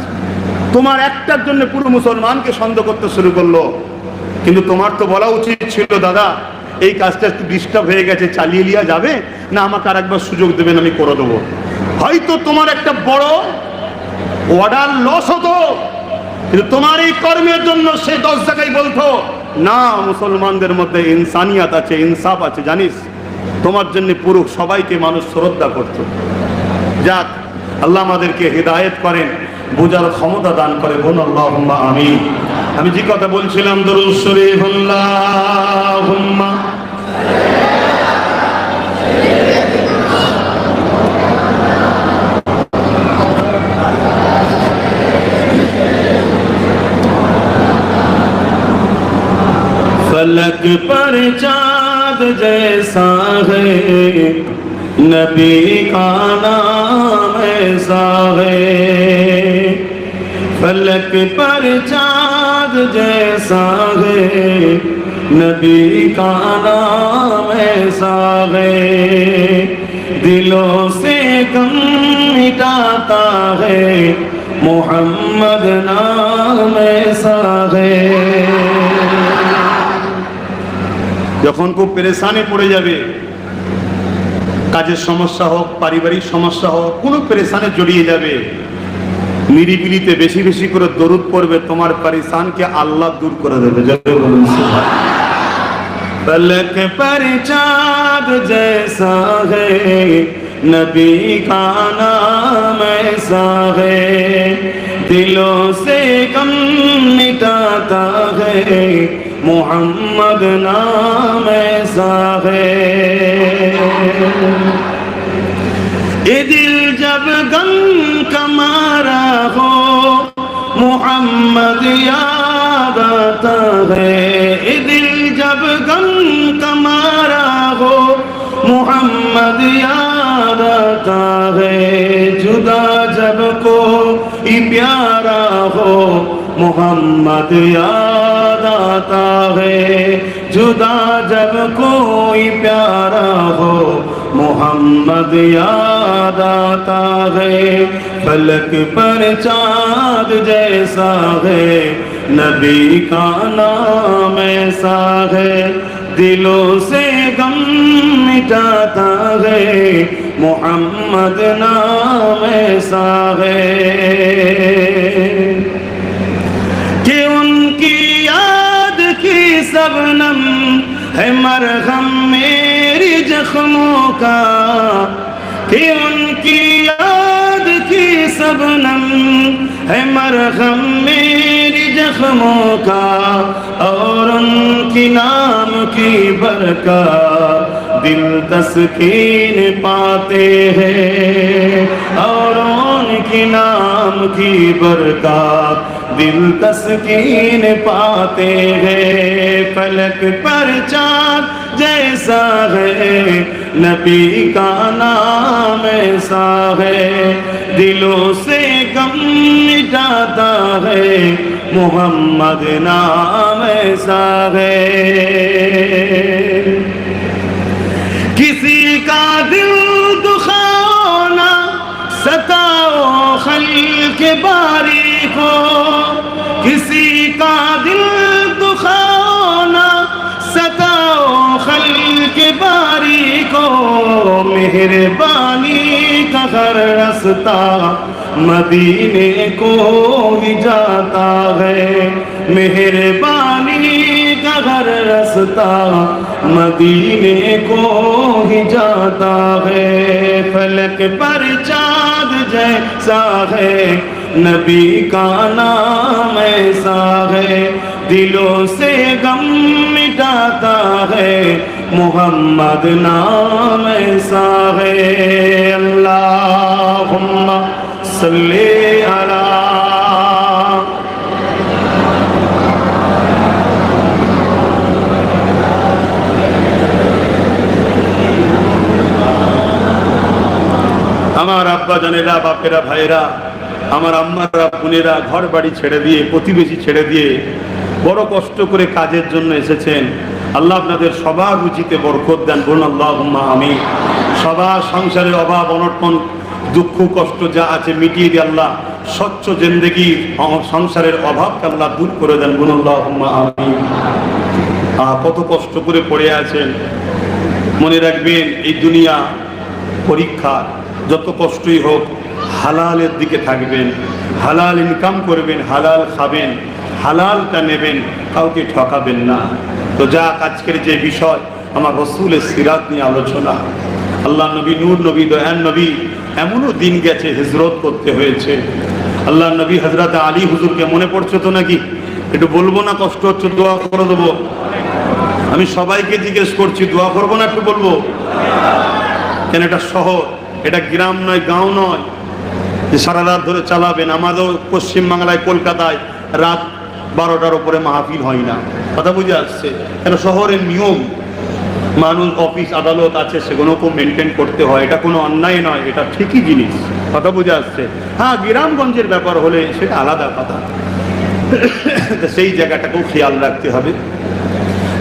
তোমার একটার জন্য পুরো মুসলমানকে সন্দেহ করতে শুরু করলো। কিন্তু তোমার তো বলা উচিত ছিল দাদা এই কাজটা একটু ডিস্টার্ব হয়ে গেছে, চালিয়ে লিয়া যাবে না, আমাকে আর একবার সুযোগ দেবেন, আমি করে দেবো। হয়তো তোমার একটা বড় অর্ডার লস হতো, কিন্তু তোমার এই কর্মের জন্য সে 10 জায়গায় বলতো না মুসলমানদের মধ্যে ইনসানিয়াত আছে, ইনসাফ আছে, জানিস তোমার জন্য পুরো সবাইকে মানুষ শ্রদ্ধা করত। যাক, আল্লাহ আমাদেরকে হেদায়েত করেন, বোঝার ক্ষমতা দান করে। বলুন আল্লাহুম্মা আমিন। আমি যে কথা বলছিলাম, দরুদ শরীফ আল্লাহুম্মা फलक पर चाँद जैसा है, नबी का नाम ऐसा है, فلک پر چاند جیسا ہے نبی کا نام ایسا ہے دلوں سے غم مٹاتا ہے محمد نام ایسا ہے যখন খুব পেরেশানি পড়ে যাবে কাজের সমস্যা হোক পারিবারিক সমস্যা হোক কোনো পেরেশানে জড়িয়ে যাবে নিরিবিলিতে বেশি বেশি করে দরুদ পড়বে তোমার পেরেশানকে আল্লাহ দূর করে দেবে জয় বলুন সুবহানাল্লাহ ফলক पर चाँद जैसा है नबी का नाम ऐसा है दिलों से गम मिटाता है मोहम्मद नाम ऐसा है ये दिल जब गम का मारा हो मोहम्मद याद आता है ये दिल जब गम का मारा हो मोहम्मद याद आता है जुदा जब कोई प्यारा हो मोहम्मद याद आता है जुदा जब कोई प्यारा हो मोहम्मद याद आता है फलक पर चाँद जैसा है नबी का नाम ऐसा है दिलों से गम मिटाता है मोहम्मद नाम ऐसा है कि उनकी याद की सबनम है मरहम मेरी जख्मों का कि उनकी याद की सबनम है मरहम मेरी जख्मों का और उनकी नाम की बरकत दिल तस्कीन पाते हैं और उनकी नाम की बरकत दिल तस्कीन पाते हैं फलक पर चाँद जैसा है नबी का नाम ऐसा है दिलों से गम मिटाता है मोहम्मद नाम ऐसा है किसी का दिल दुखाओ ना सताओ खल्क बारी को किसी का दिल दुखाओ ना सताओ खल्क बारी को मेहरबानी का हर रास्ता मदीने को ही जाता है मेहरबानी का हर रास्ता मदीने को ही जाता है फलक पर चाँद जैसा है नबी का नाम ऐसा है दिलों से गम मिटाता है मोहम्मद नाम ऐसा है अल्लाहुम्मा सल्ली अला আমার আব্বা জানেরা বাপেরা ভাইরা আমার আম্মারা বোনেরা ঘর বাড়ি ছেড়ে দিয়ে প্রতিবেশী ছেড়ে দিয়ে বড় কষ্ট করে কাজের জন্য এসেছেন আল্লাহ আপনাদের সবার রুচিতে বরকত দেন বলুন আল্লাহুম্মা আমিন সবার সংসারের অভাব অনটন দুঃখ কষ্ট যা আছে মিটিয়ে দিয়ে আল্লাহ স্বচ্ছ জিন্দেগি সংসারের অভাবকে আল্লাহ দূর করে দেন বলুন আল্লাহুম্মা আমিন কত কষ্ট করে পড়ে আছেন মনে রাখবেন এই দুনিয়া পরীক্ষা যত কষ্টই হোক হালালের দিকে থাকবেন হালাল ইনকাম করবেন হালাল খাবেন হালালটা নেবেন কাউকে ঠকাবেন না তো যাক আজকের যে বিষয় আমার রাসূলের সিরাত নিয়ে আলোচনা আল্লাহ নবী নূর নবী দয়ান নবী এমনও দিন গেছে হিজরত করতে হয়েছে আল্লাহ নবী হযরত আলী হুজুরকে মনে পড়ছে তো নাকি একটু বলবো না কষ্ট হচ্ছে দোয়া করে দেবো আমি সবাইকে জিজ্ঞেস করছি দোয়া করবো না একটু বলবো কেন এটা শহর এটা গ্রাম নয় গাঁও নয় যে সারা রাত ধরে চালাবেন আমাদের পশ্চিমবাংলায় কলকাতায় রাত 12টার উপরে মাহফিল হয় না কথা বুঝে আসছে কেন শহরের নিয়ম মানুষ অফিস আদালত আছে সেগুলোকেও মেনটেন করতে হয় এটা কোনো অন্যায় নয় এটা ঠিকই জিনিস কথা বুঝে আসছে? হ্যাঁ, গ্রামগঞ্জের ব্যাপার হলে সেটা আলাদা কথা, সেই জায়গাটাকেও খেয়াল রাখতে হবে।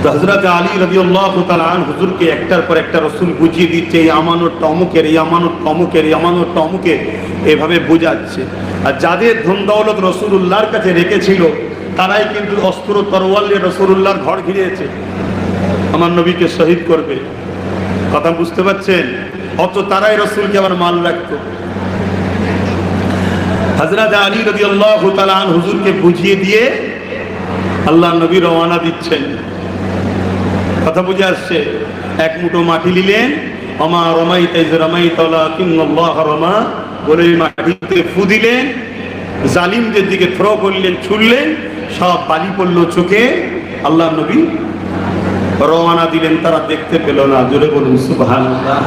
তো হযরত আলী রাদিয়াল্লাহু তাআলা আনহু হুজুরকে একটার পর একটা রাসূল বুঝিয়ে দিচ্ছে, এই আমানতটা অমুকের, এই আমানতটা অমুকের, এই আমানতটা অমুকের, এভাবে বোঝাচ্ছে। আর যাদের ধন দৌলত রাসূলুল্লাহর কাছে রেখেছিল তারাই কিন্তু অস্ত্র তরোয়াল নিয়ে রাসূলুল্লাহর ঘর ঘিরেছে, আমার নবীকে শহীদ করবে। কথা বুঝতে পারছেন? অত তারাই রাসূলকে আবার মাল রাখতো। হযরত আলী রাদিয়াল্লাহু তাআলা আনহু হুজুরকে বুঝিয়ে দিয়ে আল্লাহর নবী রওনা দিচ্ছেন। কথা বুঝে আসছে? এক মুঠো মাটি নিলেন, ওমা রামাইতা ইয রামাইতা ওয়ালাকিন্নাল্লাহ রামা, বলে মাটিতে ফু দিলেন, জালিমদের দিকে থ্রো করলেন, ছুড়লেন, সব বালি পড়লো চোখে। আল্লাহর নবী রওনা দিলেন, তারা দেখতে পেল না। জোরে বলুন সুবহানাল্লাহ।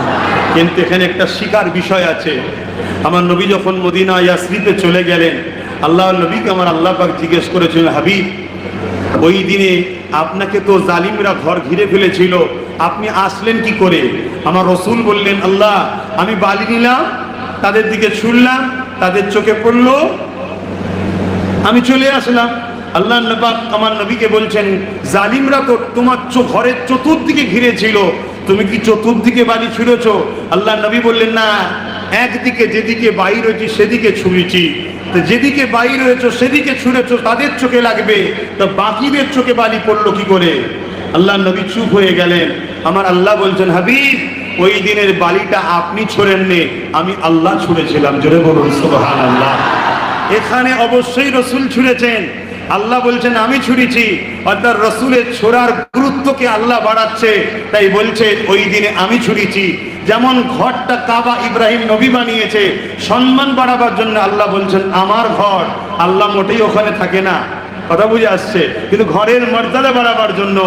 কিন্তু এখানে একটা শিকার বিষয় আছে। আমার নবী যখন মদিনা ইয়াসরিবে চলে গেলেন, আল্লাহর নবীকে আমার আল্লাহ পাক জিজ্ঞেস করেছিলেন, হাবিব, ওই দিনে আপনাকে তো জালিমরা ঘর ঘিরে ফেলেছিল, আপনি আসলেন কি করে? আমার রাসূল বললেন, আল্লাহ, আমি বালি নিলাম, তাদের দিকে ছুড়লাম, তাদের চোখে পড়লো, আমি চলে আসলাম। আল্লাহ পাক আমার নবীকে বলছেন, জালিমরা তো তোমার ঘরের চতুর্দিকে ঘিরে ছিল, তুমি কি চতুর্দিকে বালি ছুঁড়েছো? আল্লাহ নবী বললেন, না, একদিকে, যেদিকে বাইর হয়েছি সেদিকে ছুঁড়েছি। তো যেদিকে বাইর হয়েছো সেদিকে ছুঁড়েছো, তাদের চোখে লাগবে, তো বাকিদের চোখে বালি পড়লো কি করে? আল্লাহ নবী চুপ হয়ে গেলেন। আমার আল্লাহ বলছেন, হাবিব, ওই দিনের বালিটা আপনি ছুঁড়েননি, আমি আল্লাহ ছুঁড়েছিলাম। জোরে বলুন সুবহানাল্লাহ। এখানে অবশ্যই রাসূল ছুঁড়েছেন, আল্লাহ বলছেন আমি ছুঁড়েছি। অর্থাৎ রাসূলের ছোড়ার গুরুত্বকে আল্লাহ বাড়াচ্ছে, তাই বলছে ওই দিনে আমি ছুঁড়েছি। যেমন ঘরটা কাবা ইব্রাহিম নবী বানিয়েছে, সম্মান বাড়াবার জন্য আল্লাহ বলছেন আমার ঘর, আল্লাহ মোটেই ওখানে থাকে না। কথা বুঝে আসছে? কিন্তু ঘরের মর্যাদা বাড়াবার জন্য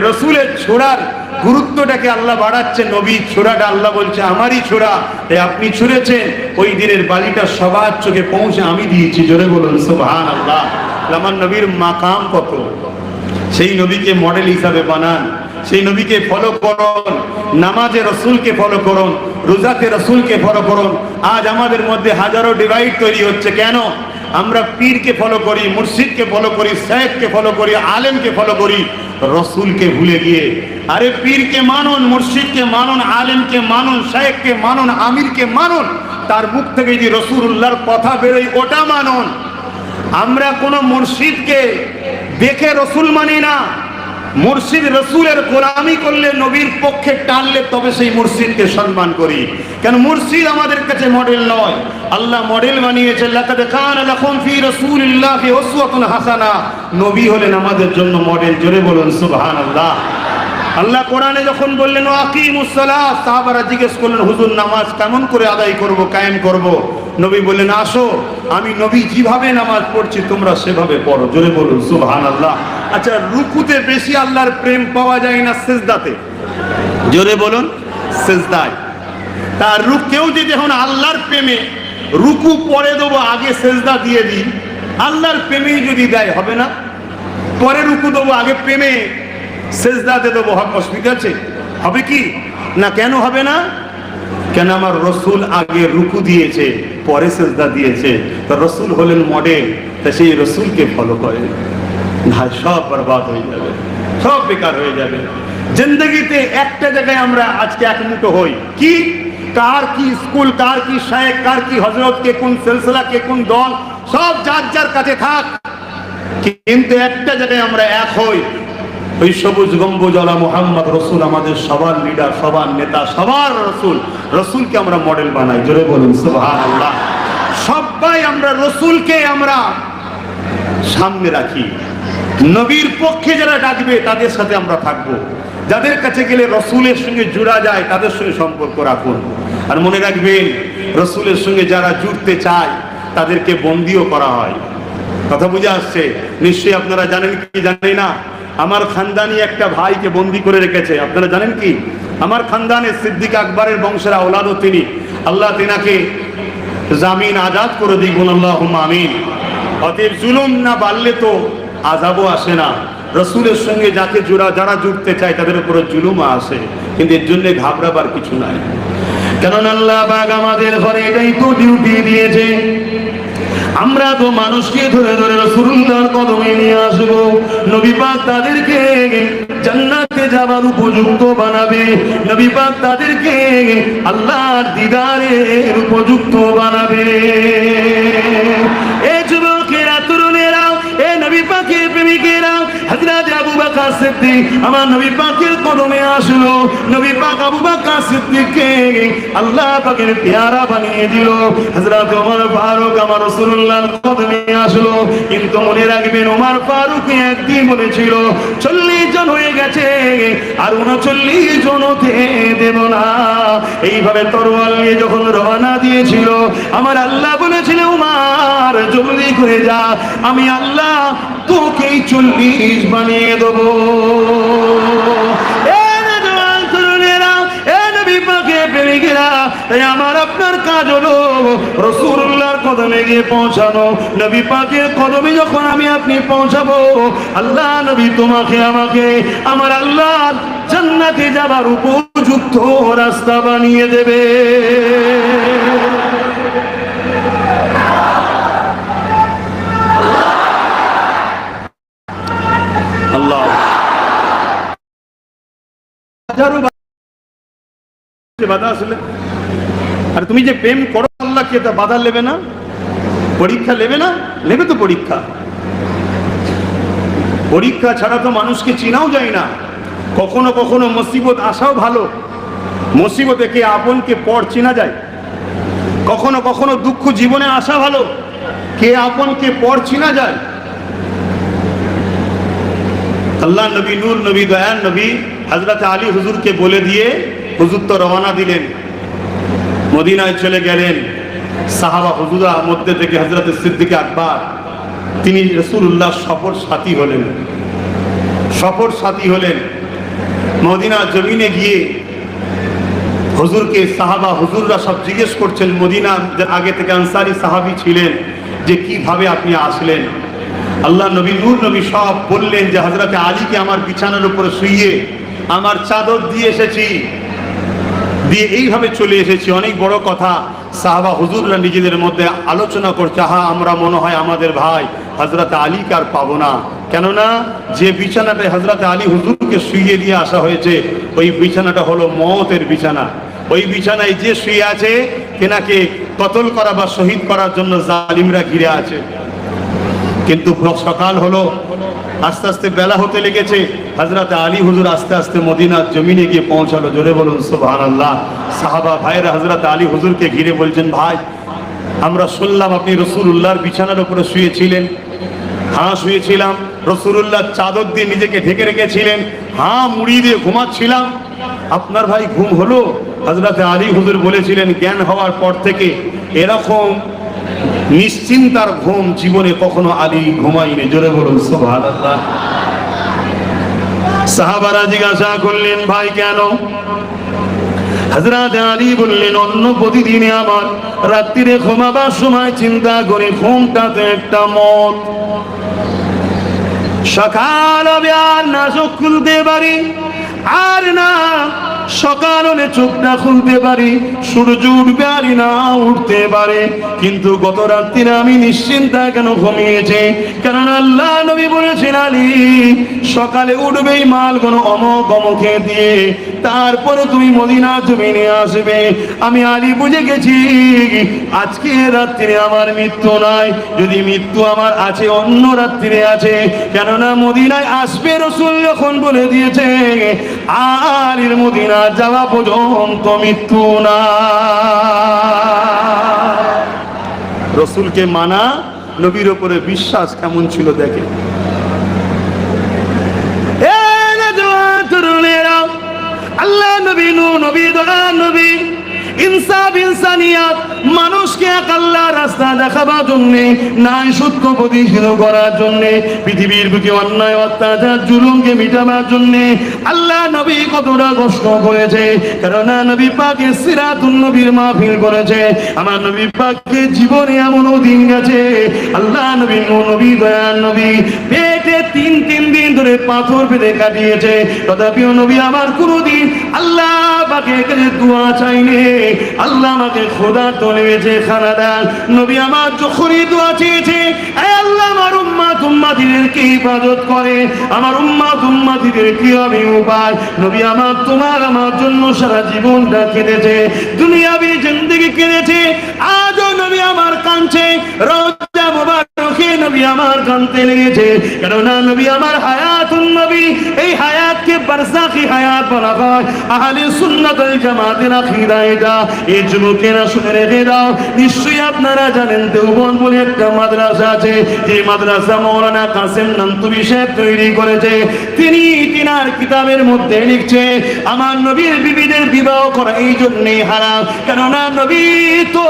রাসূলের ছোড়ার গুরুত্বটাকে আল্লাহ বাড়াচ্ছে। নবীর ছোড়াটা আল্লাহ বলছে আমারই ছোড়া, তাই আপনি ছুঁড়েছেন, ওই দিনের বালিটা সবার চোখে পৌঁছে আমি দিয়েছি। জোরে বলুন সুবহানাল্লাহ। আমার নবীর মাকাম কত, সেই নবীকে মডেল হিসাবে বানান, সেই নবীকে ফলো করুন, নামাজে রাসূলকে ফলো করুন, রোজাতে রাসূলকে ফলো করুন। আজ আমাদের মধ্যে হাজারো ডিভাইড তৈরি হচ্ছে। কেন? আমরা পীরকে ফলো করি, মুর্শিদকে ফলো করি, শেখকে ফলো করি, আলেমকে ফলো করি, রাসূলকে ভুলে গিয়ে। আরে পীরকে মানুন, মুর্শিদকে মানুন, আলেমকে মানুন, শেখকে মানুন, আমিরকে মানুন, তার মুখ থেকে যদি রাসূলুল্লাহর কথা বেরোয় ওটা মানুন। আমরা কোন মুর্শিদকে দেখে রাসূল মানি না। মুর্শিদ রাসূলের গোলামি করলে, নবীর পক্ষে টানলে, তবে সেই মুর্শিদকে সম্মান করি। কেন? মুর্শিদ আমাদের কাছে মডেল নয়, আল্লাহ মডেল বানিয়েছে। লাকাদ কানা লাকুম ফি রাসূলিল্লাহি উসওয়াতুন হাসানাহ, নবী হলেন আমাদের জন্য মডেল। জোরে বলুন সুবহানাল্লাহ। আল্লাহ কোরআনে যখন বললেন আকিমুস সালাত, সাহাবারা জিজ্ঞেস করলেন, হুজুর নামাজ কেমন করে আদায় করব, কায়েম করব? নবী বললেন, আসো, আমি নবী যেভাবে নামাজ পড়ছি তোমরা সেভাবে পড়ো। জোরে বলুন সুবহানাল্লাহ। আচ্ছা, রুকুতে বেশি আল্লাহর প্রেম পাওয়া যায় না সিজদাতে? জোরে বলুন, সিজদায়। তার কেউ যদি এখন আল্লাহর প্রেমে রুকু পরে দেবো, আগে সিজদা দিয়ে দিই, আল্লাহর প্রেমেই যদি দেয় হবে না? পরে রুকু দেবো, আগে প্রেমে সিজদাতে দেবো, অসুবিধা আছে? হবে কি না? কেন হবে না? কেন? আমার রাসূল আগে রুকু দিয়েছে, পরে সিজদা দিয়েছে। তো রাসূল হলেন মডেল, তা সেই রাসূলকে ফলো করে। ভাই, সব বরবাদ হয়ে যাবে, সব বেকার হয়ে যাবে। জিন্দগিতে একটা জায়গায় আমরা আজকে একমুঠো হই, কি? কার কি স্কুল, কার কি শায়েখ, কার কি হযরত, কে কোন সিলসিলা, কে কোন দল, সব যার যার কাছে থাক, কিন্তু একটা জায়গায় আমরা এক হই, ওই সবুজ গম্বুজওয়ালা মুহাম্মদ রাসূল আমাদের সবার লিডার, সবার নেতা, সবার রাসূল। রাসূলকে আমরা মডেল বানাই। জোরে বলুন সুবহানাল্লাহ। সবাই আমরা রাসূলকে আমরা সামনে রাখি। নবীর পক্ষে যারা ডাকবে তাদের সাথে আমরা থাকবো। যাদের কাছে গেলে রাসূলের সঙ্গে জুড়া যায় তাদের সঙ্গে সম্পর্ক রাখুন। আর মনে রাখবেন, রাসূলের সঙ্গে যারা জুড়তে চায় তাদেরকে বন্দিও করা হয়। কথা বুঝে আসছে? নিশ্চয়ই আপনারা জানেন কি জানেন না, আমার খানদানি একটা ভাইকে বন্দি করে রেখেছে। আপনারা জানেন কি? আমার খানদানে সিদ্দিক আকবরের বংশের আওলাদও তিনি। আল্লাহ তেনাকে জামিন আজাদ করে দিক, আল্লাহুম্মা আমিন। অতএব জুলুম না বাড়লে তো আযাবও আসে না। রাসূলের সঙ্গে যারা জুড়তে চায় তাদের উপরে জুলুম আসে, কিন্তু এর জন্য ঘাবড়াবার কিছু নাই। কারণ আল্লাহ পাক আমাদের ঘরে এটাই তো ডিউটি দিয়েছে। আমরা তো মানুষকে ধরে ধরে রাসূলুল্লাহর কদমে নিয়ে আসবো। নবী পাক তাদেরকে জান্নাতে যাবার উপযুক্ত বানাবে। নবী পাক তাদেরকে আল্লাহর দিদারের উপযুক্ত বানাবে। এ যুবকেরা, তরুণেরা, এ নবী পাকের প্রেমিকেরা, হযরত আবু বকর সিদ্দিক আমার নবী পাকের কদমে আসলো। নবী পাক আবু বকর সিদ্দিককে আল্লাহ পাকের পেয়ারা বানিয়ে দিল। হযরত ওমর ফারুক আমার রাসূলুল্লাহর কদমে আসলো। কিন্তু মনে রাখবেন, ওমর ফারুক একদিন বলেছিল 40 জন হয়ে গেছে, আর 39 জন হতে দেব না। এইভাবে তরোয়াল নিয়ে যখন রওনা দিয়েছিল, আমার আল্লাহ বলেছিল, ওমর জলদি করে যা, আমি আল্লাহ তোকে 40 বানিয়ে দেবো। আমার আপনার কাজ হলো রাসূলুল্লাহর কদমে গিয়ে পৌঁছানো। নবী পাকের কদমে যখন আমি আপনি পৌঁছাবো, আল্লাহ নবী তোমাকে আমাকে আমার আল্লাহ জান্নাতে যাবার উপযুক্ত রাস্তা বানিয়ে দেবে। আল্লাহ বাধা আসলে, আর তুমি যে প্রেম করো আল্লাহকে, তা বাধা নেবে না? পরীক্ষা নেবে না? নেবে তো পরীক্ষা। পরীক্ষা ছাড়া তো মানুষকে চিনাও যায় না। কখনো কখনো মুসিবত আসাও ভালো। মুসিবতে কে আপনকে পর চেনা যায়। কখনো কখনো দুঃখ জীবনে আসা ভালো, কে আপনকে পর চেনা যায়। আল্লাহ নবী, নূর নবী, দয়ান নবী হযরত আলী হুজুরকে বলে দিয়ে হুজুর তো রওনা দিলেন, মদিনায় চলে গেলেন। সাহাবা হুজুরা মধ্যে থেকে হযরত সিদ্দিক আকবর, তিনি রাসূলুল্লাহ সফর সাথী হলেন। সফর সাথী হলেন মদিনা জমিনে গিয়ে হুজুরকে সাহাবা হুজুররা সব জিজ্ঞেস করছেন, মদিনা আগে থেকে আনসারী সাহাবী ছিলেন, যে কিভাবে আপনি আসলেন। আল্লাহ নবী, নূর নবী সব বললেন যে হযরত আলীকে আমার বিছানার উপরে শুইয়ে আমার চাদর দিয়ে এসেছি, দিয়ে এইভাবে চলে এসেছি। অনেক বড় কথা। সাহাবা হুজুররা নিজেদের মধ্যে আলোচনা করছে, হ্যাঁ আমরা মনে হয় আমাদের ভাই হযরত আলীকে আর পাবো না। কেননা যে বিছানাটায় হযরত আলী হুজুরকে শুইয়ে দিয়ে আসা হয়েছে, ওই বিছানাটা হলো মওতের বিছানা। ওই বিছানায় যে শুয়ে আছে, তেনাকে কতল করা বা শহীদ করার জন্য জালিমরা ঘিরে আছে। কিন্তু সকাল হলো, আস্তে আস্তে বেলা হতে লেগেছে। হযরত আলী হুজুর আস্তে আস্তে মদিনার জমিনে গিয়ে পৌঁছালো। জোরে বলুন সুবহানাল্লাহ। সাহাবা ভাইরা হযরত আলী হুজুরকে ঘিরে বলছেন, ভাই আমরা শুনলাম আপনি রাসূলুল্লাহর বিছানার উপরে শুয়েছিলেন। হ্যাঁ শুয়েছিলাম। রাসূলুল্লাহ চাদর দিয়ে নিজেকে ঢেকে রেখেছিলেন। হ্যাঁ মুড়ি দিয়ে ঘুমাচ্ছিলাম। আপনার ভাই ঘুম হলো? হযরত আলী হুজুর বলেছিলেন, জ্ঞান হওয়ার পর থেকে এরকম নিশ্চিন্তার ঘুম জীবনে কখনো আলী ঘুমাইনি। জোরে বলুন সুবহানাল্লাহ। সাহাবারা জিজ্ঞাসা করলেন, ভাই কেন? হযরত আলী বললেন, অন্য প্রতিদিনে আমার রাত্রিরে ঘুমাবার সময় চিন্তা করে ঘুমটাতে একটা মত। সকাল হবে আর না চোখ খুলতে পারি, আর না সকাল হলে চোখটা খুলতে পারি, সূর্য উঠবে আর না উঠতে পারে। কিন্তু গত রাত্রিরে আমি নিশ্চিন্তা কেন ঘুমিয়েছি? কারণ আল্লাহ নবী বলেছেন, আলী সকালে উঠবেই মালগুলো অমুক অমুকে দিয়ে, তারপরে তুমি মদিনা জমিনে আসবে। আমি আলী বুঝে গেছি আজকে রাত্রিরে আমার মৃত্যু নাই। যদি মৃত্যু আমার আছে, অন্য রাত্রিরে আছে। কেননা মদিনায় আসবে রাসূল যখন বলে দিয়েছে, আলীর মদিনা যাওয়া পর্যন্ত মৃত্যু না। রাসূলকে মানা, নবীর উপরে বিশ্বাস কেমন ছিল দেখে। আল্লাহ নবী, নূর নবী, দয়ার নবী, ইনসাফ ইনসানিয়াত মানুষকে এক আল্লাহর রাস্তা দেখাবার জন্য, নাই সত্য প্রতিষ্ঠিত করার জন্য, পৃথিবীর বুকে অন্যায় অত্যাচার জুলুমকে মিটাবার জন্য আল্লাহ নবী কতটা কষ্ট করেছে। কেননা নবী পাকে সিরাতুন নবীর মাহফিল করেছে। আমার নবী পাকের জীবনে এমনও দিন গেছে, আল্লাহ নবী নবী দয়াল নবী পেটে তিন দিন ধরে পাথর পেতে কাটিয়েছে। তথাপিও নবী আমার কোনোদিন আল্লাহ পাকের কাছে দোয়া চাইনি, আল্লাহ আমাকে খোদা তো নেমেছে খানা দেন। নবী আমার যখনই দোয়া চেয়েছে, আল্লাহ আমার উম্মাত উম্মাতিদেরকে ইবাদত করে, আমার উম্মাত উম্মাতিদেরকে আমি উপায়, নবী আমার তোমার আমার জন্য সারা জীবনটা কেটেছে, দুনিয়াবি জিন্দেগি কেটেছে। আজও নবী আমার কাঁদছে, রওজা মুবারকে নবী আমার কাঁদতে লেগেছে। কেননা নবী আমার হায়াতুন নবী, এই হায়াতকে বারজাখি হায়াত বলা হয়। আহলে সুন্নাত ওয়াল জামাতের আকীদা এটা। এই যুবকেরা শুনে রেখে দাও, নিশ্চয়ই আপনারা জানেন দেওবন্দ বলে একটা মাদ্রাসা আছে, যে মাদ্রাসা মাওলানা কাসেম নানতুবি সাহেব তৈরি করেছে। তিনি তিনার কিতাবের মধ্যে লিখছে, আমার নবীর বিবিদের বিবাহ করা এই জন্যই হারাম। কেননা নবী তো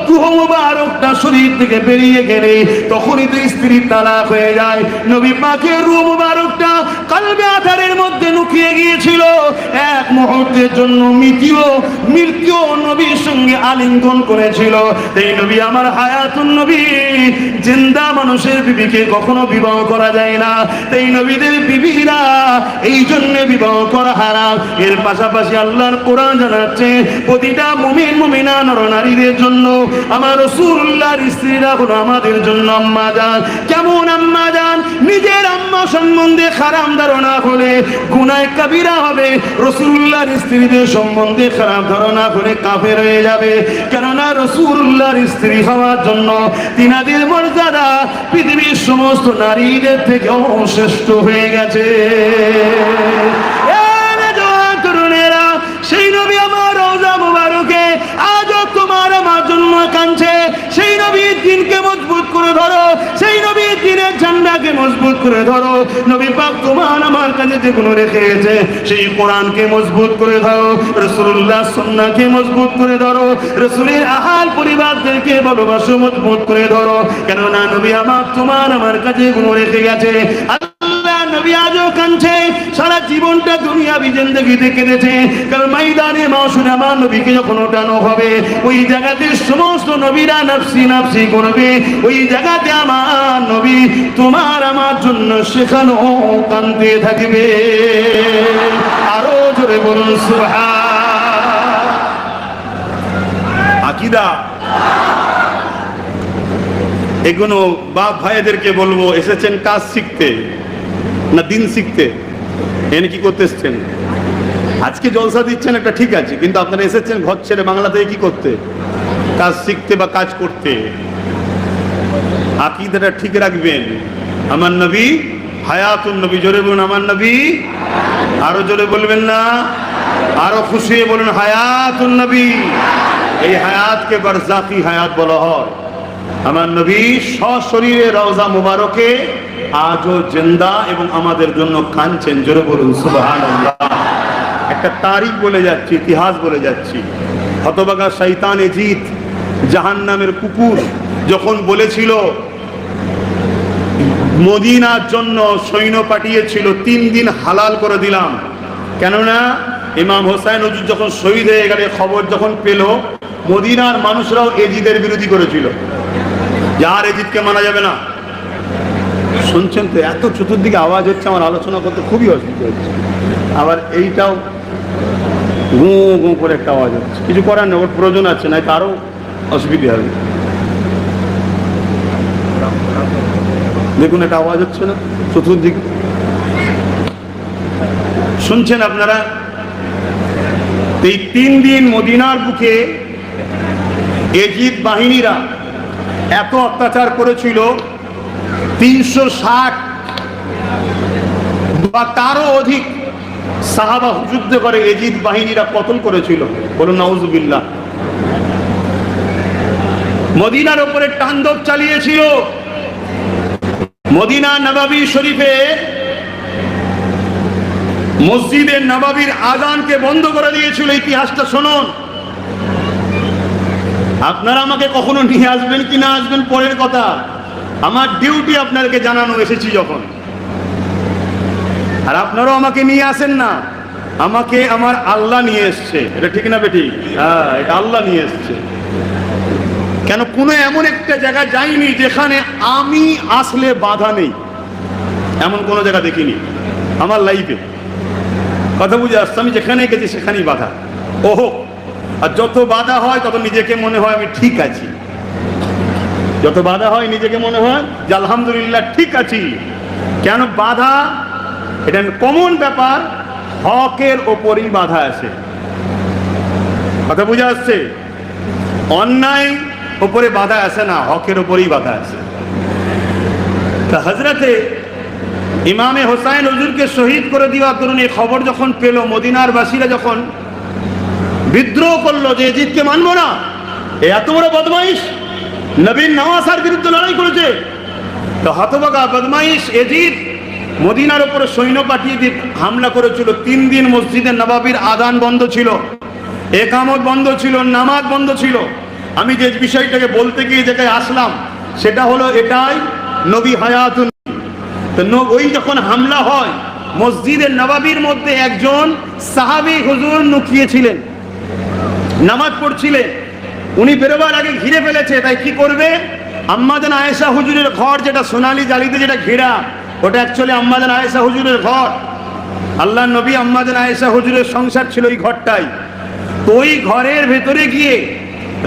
রূহ মুবারকটা শরীর থেকে বেরিয়ে গেলে তখনই তো স্ত্রী তালাক হয়ে যায়। নবী পাকের রূহ মুবারকটা কলবে আধারের মধ্যে লুকিয়ে গিয়েছিল। এক মুহূর্তের জন্য মৃত্যু নবীর সঙ্গে আলিঙ্গন করেছিল। এই নবী আমার হায়াতুন নবী, জিন্দা মানুষের বিবিকে কখনো বিবাহ করা যায় না। এই নবীদের বিবিরা এই জন্য বিবাহ করা হারাম। এর পাশাপাশি আল্লাহর কোরআন জানাচ্ছে, প্রতিটা মুমিন মুমিনা নরনারীদের জন্য আমার রাসূলুল্লাহর স্ত্রীরা হলো আমাদের জন্য আম্মা জান। কেমন আম্মা জান? নিজের আম্মা সম্বন্ধে খারাপ ধারণা হলে গুনাহ কাবীরা হবে, রাসূলুল্লাহর স্ত্রীদের সম্বন্ধে খারাপ ধারণা করে কাফের হয়ে যাবে। কেননা রাসূলুল্লাহর স্ত্রী হওয়ার জন্য তিনাদের মর্যাদা পৃথিবীর সমস্ত নারীদের থেকেও শ্রেষ্ঠ হয়ে গেছে। তরুণেরা, সেই নবী আমার রওজা মুবারকে আজও তোমার আমার জন্য কাঁদছে। সেই নবীর দিনকে মজবুত করে ধরো, সেই নবীর দিনের ঝান্ডাকে মজবুত করে ধরো। নবী পাক তোমার আমার কাছে যেগুলো রেখেছে সেই কোরআনকে মজবুত করে ধরো, রাসূলুল্লাহ সুন্নাহকে মজবুত করে ধরো, রাসূলের আহাল পরিবারদেরকে ভালোবাসো, মজবুত করে ধরো। কেননা নবী আমার তোমার আমার কাছে এগুলো রেখে গেছে। নবী আজও কাঁদছে, সারা জীবনটা দুনিয়াবি জিন্দেগিতে কেটেছে। কারণ ময়দানে মাশরে আমার নবীকে যখন ওঠানো হবে, ওই জায়গাতে সমস্ত নবীরা নাফসি নাফসি করবে। ওই জায়গাতে আমার নবী তোমার আমার জন্য সেখানে কাঁদতে থাকবে। আরো জোরে বলুন সুবহান। আকীদা এগুলো বাপ ভাইদেরকে বলবো, এসেছেন কাজ শিখতে না দিন শিখতে? এনে কি করতে এসছেন? আজকে জলসা দিচ্ছেন একটা ঠিক আছে, কিন্তু আপনারা এসেছেন ঘর ছেড়ে বাংলা থেকে কি করতে? কাজ শিখতে বা কাজ করতে। আকীদাটা ঠিক রাখবেন। আমার নবী হায়াতুন নবী, জোরে বলুন আমার নবী। আরো জোরে বলবেন না? আরো খুশি হয়ে বলুন হায়াতুন নবী। এই হায়াতকে বারজাকি হায়াত বলা হয়। আমার নবী সশরীরে রওজা মুবারকে আজও জিন্দা এবং আমাদের জন্য কাঁদছেন। জোরে বলুন সুবহানাল্লাহ। একটা তারিখ বলে যাচ্ছি, ইতিহাস বলে যাচ্ছি। হতভাগা শয়তান এজিদ, জাহান্নামের কুকুর, যখন বলেছিল মদিনার জন্য সৈন্য পাঠিয়েছিল, 3 দিন হালাল করে দিলাম। কেননা ইমাম হোসেন হুজুর যখন শহীদ হয়ে গেলে খবর যখন পেল, মদিনার মানুষরাও এজিদের বিরোধী করেছিল, যার এজিদকে মানা যাবে না। শুনছেন তো? এত চতুর্দিকে আওয়াজ হচ্ছে, আমার আলোচনা করতে খুবই অসুবিধা হচ্ছে। আবার এইটাও গু গু করে একটা আওয়াজ হচ্ছে। কিছু করার নেই, ওর প্রয়োজন আছে, নাই তো আরো অসুবিধা হবে। দেখুন একটা আওয়াজ হচ্ছে না চতুর্দিকে, শুনছেন আপনারা? এই 3 দিন মদিনার বুকে এজিদ বাহিনীরা এত অত্যাচার করেছিল, 360 বা তারও অধিক সাহাবা যুদ্ধ করে এজিদ বাহিনীরা কতল করেছিল। বলুন নাউজুবিল্লাহ। মদিনার উপরে তাণ্ডব চালিয়েছিল। মদিনা নববী শরীফে মসজিদে নববীর আযানকে বন্ধ করে দিয়েছিল। ইতিহাসটা শুনুন। আপনারা আমাকে কখনো নিয়ে আসবেন কি না আসবেন পরের কথা, আমার ডিউটি আপনাদেরকে জানানো এসেছি যখন। আর আপনারাও আমাকে নিয়ে আসেন না, আমাকে আমার আল্লাহ নিয়ে এসছে। এটা ঠিক না বেটি? হ্যাঁ, এটা আল্লাহ নিয়ে এসছে। কেন কোনো এমন একটা জায়গা যাইনি যেখানে আমি আসলে বাধা নেই, এমন কোনো জায়গা দেখিনি আমার লাইফে। কথা বুঝে আসছে, আমি যেখানে গেছি সেখানেই বাধা। ওহো, আর যত বাধা হয় তত নিজেকে মনে হয় আমি ঠিক আছি। যত বাধা হয় নিজেকে মনে হয় যে আলহামদুলিল্লাহ ঠিক আছি। কেন বাধা? এটা কমন ব্যাপার, হকের ওপরই বাধা আছে। কথা বুঝে আসছে? অন্যায় ওপরে বাধা আসে না, হকের ওপরই বাধা আছে। তা হযরতে ইমামে হোসাইন হুজুরকে শহীদ করে দেওয়ার দরুন এই খবর যখন পেল, মদিনার বাসীরা যখন বিদ্রোহ করলো যে এজিদকে মানবো না, এত বড় বদমাইশ নবীর নওয়াসার বিরুদ্ধে লড়াই করেছে, তো হতভাগা বদমাইশ এজিদ মদিনার উপরে সৈন্য পাঠিয়ে দিয়ে হামলা করেছিল। 3 দিন মসজিদে নববীর আযান বন্ধ ছিল, একামত বন্ধ ছিল, নামাজ বন্ধ ছিল। আমি যে বিষয়টাকে বলতে গিয়ে জায়গায় আসলাম সেটা হলো এটাই, নবী হায়াতুন। তো ওই যখন হামলা হয়, মসজিদে নববীর মধ্যে একজন সাহাবী হুজুর লুকিয়েছিলেন, নামাজ পড়ছিলেন। উনি বেরোবার আগে ঘিরে ফেলেছে, তাই কি করবে? আম্মাজান আয়েশা হুজুরের ঘর, যেটা সোনালী জালিতে যেটা ঘেরা, ওটা অ্যাকচুয়ালি আম্মাজান আয়েশা হুজুরের ঘর। আল্লাহ নবী আম্মাজান আয়েশা হুজুরের সংসার ছিল ওই ঘরটাই। তো ওই ঘরের ভেতরে গিয়ে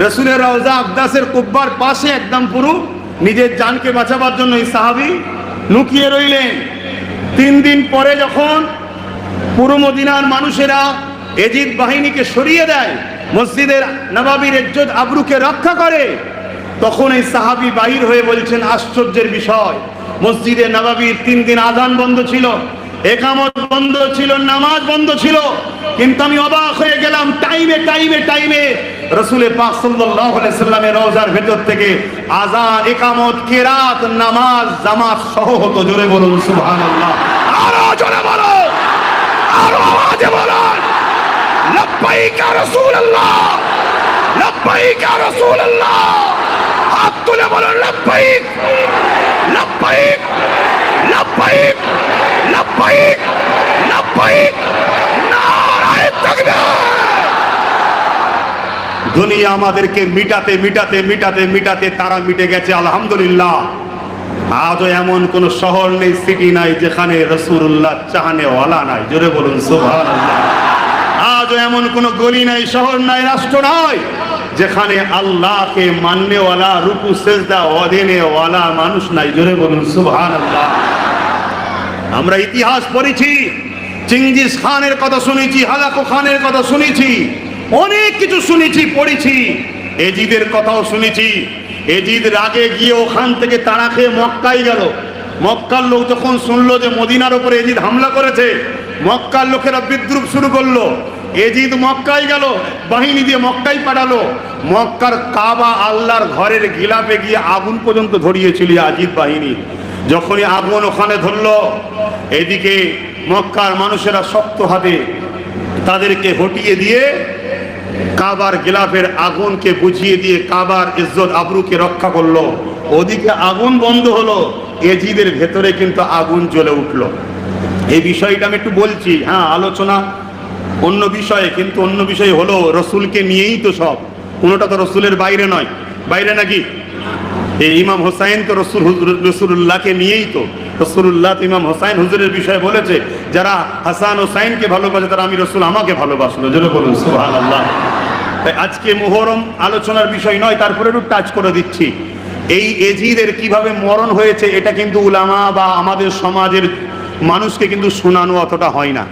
রাসূলের রওজা আকদাসের কুব্বার পাশে একদম পুরো নিজের জানকে বাঁচাবার জন্য এই সাহাবী লুকিয়ে রইলেন। 3 দিন পরে যখন পুরো মদিনার মানুষেরা এজিদ বাহিনীকে সরিয়ে দেয়, মসজিদের নববীর ইজ্জত আবরুকে রক্ষা করে, তখন এই সাহাবী বাহির হয়ে বলছেন আশ্চর্যের বিষয়, মসজিদে নববীর 3 দিন আযান বন্ধ ছিল, একামত বন্ধ ছিল, নামাজ বন্ধ ছিল, কিন্তু আমি অবাক হয়ে গেলাম, টাইমে টাইমে টাইমে রাসূল পাক সাল্লাল্লাহু আলাইহি সাল্লামের রওজার ভেতর থেকে আযান, একামত, কিরাত, নামাজ জামাত সহ হতো। জোরে বলুন সুবহানাল্লাহ, আরো জোরে বলুন, আরো আওয়াজে বলুন লব্বাইক ইয়া রাসূলুল্লাহ, লব্বাইক ইয়া রাসূলুল্লাহ। হাত তুলে বলুন লব্বাইক, লব্বাইক, লব্বাইক, লব্বাইক, লব্বাইক, নারায়ে তাকবীর। দুনিয়া আমাদেরকে মিটাতে মিটাতে মিটাতে মিটাতে তারা মিটে গেছে আলহামদুলিল্লাহ। আজও এমন কোন শহর নেই, সিটি নাই যেখানে রাসূলুল্লাহ চাহনেওয়ালা নাই। জোরে বলুন সুবহানাল্লাহ। আজও এমন কোন গলি নাই, শহর নাই, রাষ্ট্র নাই যেখানে আল্লাহকে মাননেওয়ালা, রুকু সেজদা ওয়াদেনেওয়ালা মানুষ নাই। জোরে বলুন সুবহানাল্লাহ। আমরা ইতিহাস পড়েছি, চিঙ্গিস খানের কথা শুনেছি, হালাকু খানের কথা শুনেছি, অনেক কিছু শুনেছি, পড়েছি। এজিদের কথাও শুনেছি। এজিদ রাগে গিয়ে ওখান থেকে তাড়া খেয়ে মক্কায় গেল। মক্কার লোক যখন শুনলো যে মদিনার উপরে এজিদ হামলা করেছে, মক্কার লোকেরা বিদ্রুপ শুরু করলো। এজিদ মক্কায় গেল, বাহিনী দিয়ে মক্কায় পাঠালো। মক্কার কাবা আল্লাহর ঘরের গিলাফে গিয়ে আগুন পর্যন্ত ধরিয়েছিল এজিদ বাহিনী। যখনই আগুন ওখানে ধরলো, এদিকে মক্কার মানুষেরা শক্ত হাতে তাদেরকে হটিয়ে দিয়ে কাবার গিলাফের আগুনকে বুঝিয়ে দিয়ে কাবার ইজ্জত আবরুকে রক্ষা করলো। ওদিকে আগুন বন্ধ হলো, এজিদের ভেতরে কিন্তু আগুন জ্বলে উঠলো। এই বিষয়টা আমি একটু বলছি, হ্যাঁ, আলোচনা অন্য বিষয়ে, কিন্তু অন্য বিষয় হলো রসুলকে নিয়েই তো সব, কোনোটা তো রসুলের বাইরে নয়। বাইরে নাকি? এই ইমাম হোসাইন তো রসুল্লাহকে নিয়েই তো, রসুল্লাহ ইমাম হোসাইন হুজুরের বিষয়ে বলেছে, যারা হাসান হোসাইনকে ভালোবাসে তারা আমি রসুল আমাকে ভালোবাসলো। জোরে বলুন সুবহানাল্লাহ। তাই আজকে মুহররম আলোচনার বিষয় নয়, তারপরে একটু টাচ করে দিচ্ছি। এই এজিদের কিভাবে মরণ হয়েছে এটা কিন্তু উলামা বা আমাদের সমাজের মানুষকে কিন্তু শোনানো অতটা হয় না।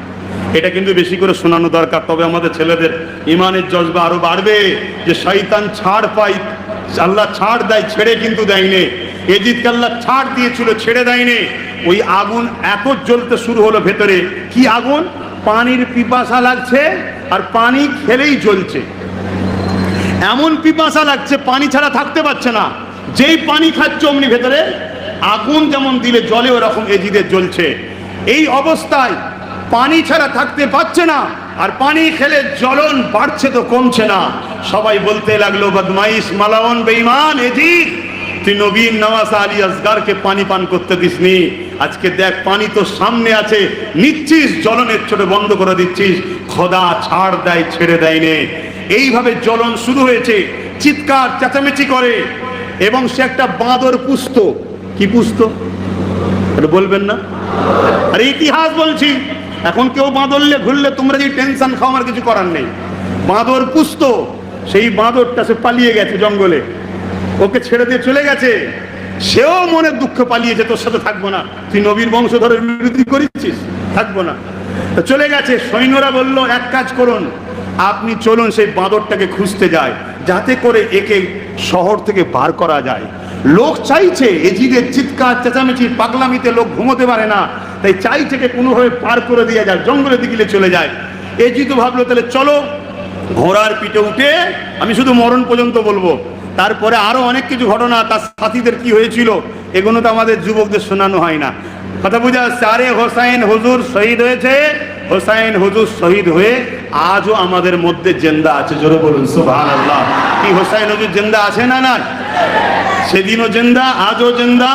এটা কিন্তু বেশি করে শোনানো দরকার, তবে আমাদের ছেলেদের ইমানের জজবা আরো বাড়বে যে শয়তান ছাড় পায়, আল্লাহ ছাড় দেয়, ছেড়ে কিন্তু দেয়নি। এজিদকে আল্লাহ ছাড় দিয়েছিল, ছেড়ে দেয়নি। ওই আগুন এত জ্বলতে শুরু হলো ভেতরে, কি আগুন? পানির পিপাসা লাগছে আর পানি খেলেই জ্বলছে। এমন পিপাসা লাগছে, পানি ছাড়া থাকতে পারছে না। যেই পানি খাচ্ছে অমনি ভেতরে আগুন যেমন দিলে জলে ওরকম এজিদের জ্বলছে। এই অবস্থায় পানি ছাড়া থাকতে পারছে না, আর পানি খেলে জ্বলন বাড়ছে তো কমছে না। সবাই বলতে লাগলো বদমাইশ, মালাউন, বেঈমান, এজিদ, তুই নবীর নওয়াসা আলী আসগারকে পানি পান করতে দিসনি, আজকে দেখ পানি তো সামনে আছে, নিচ্ছিস, জ্বলনের চোটে বন্ধ করে দিচ্ছিস, খোদা ছাড় দেয়, ছেড়ে দেয়নি। এইভাবে জ্বলন শুরু হয়েছে, চিৎকার চেঁচামেচি করে, এবং সে একটা বাঁদর পুষত। কি পুষত এটা বলবেন না? আরে ইতিহাস বলছি, এখন কেউ বাঁদরলে ঘুরলে তোমরা যে টেনশন খাও, আমার কিছু করার নেই। বাঁদর পুষত, সেই বাঁদরটা সে পালিয়ে গেছে জঙ্গলে, ওকে ছেড়ে দিয়ে চলে গেছে, সেও মনের দুঃখ পালিয়েছে, তোর সাথে থাকবো না, তুই নবীর বংশধরের বিরোধী করেছিস, থাকবো না, তো চলে গেছে। সৈন্যরা বলল এক কাজ করুন, আপনি চলুন সেই বাঁদরটাকে খুঁজতে যায়, যাতে করে একে শহর থেকে বার করা যায়। লোক চাইছে, এজিদের চিৎকার চেঁচামেচি পাগলামিতে লোক ঘুমোতে পারে না, তাই চাইছে কে কোনোভাবে পার করে দিয়ে যায়, জঙ্গলের দিকে চলে যায়। এজিদ ভাবলো তাহলে চলো, ঘোড়ার পিঠে উঠে, আমি শুধু মরণ পর্যন্ত বলবো, তারপরে আরো অনেক কিছু ঘটনা, তার সাথীদের কি হয়েছিল এগুলো তো আমাদের যুবকদের শোনানো হয় না। কথা বুঝা যাচ্ছে? আরে হোসাইন হুজুর শহীদ হয়েছে, হোসাইন হুজুর শহীদ হয়ে আজও আমাদের মধ্যে জিন্দা আছে, জোরে বলুন সুবহানাল্লাহ। কি হোসাইন হুজুর জিন্দা আছে না? না, সেদিনও জিন্দা, আজও জিন্দা,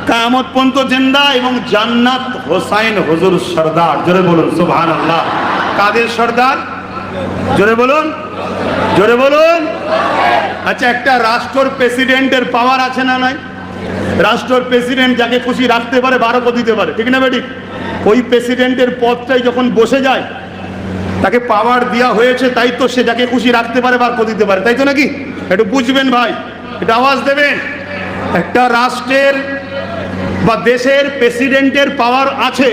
কিয়ামত পর্যন্ত জিন্দা, এবং জান্নাত হোসাইন হুজুর সরদার, জোরে বলুন সুবহানাল্লাহ। কাদের সরদার? জোরে বলুন, জোরে বলুন। আচ্ছা, একটা রাষ্ট্রের প্রেসিডেন্টের পাওয়ার আছে না নাই? রাষ্ট্রের প্রেসিডেন্ট যাকে খুশি রাখতে পারে, 12 দিতে পারে, ঠিক না বেটি? ওই প্রেসিডেন্টের পদটাই যখন বসে যায়, তাকে পাওয়ার দেওয়া হয়েছে, তাই তো সে যাকে খুশি রাখতে পারে, 12 দিতে পারে, তাই তো নাকি? একটু বুঝবেন ভাই, এটা আওয়াজ দেবেন। একটা রাষ্ট্রের বা দেশের প্রেসিডেন্টের পাওয়ার আছে,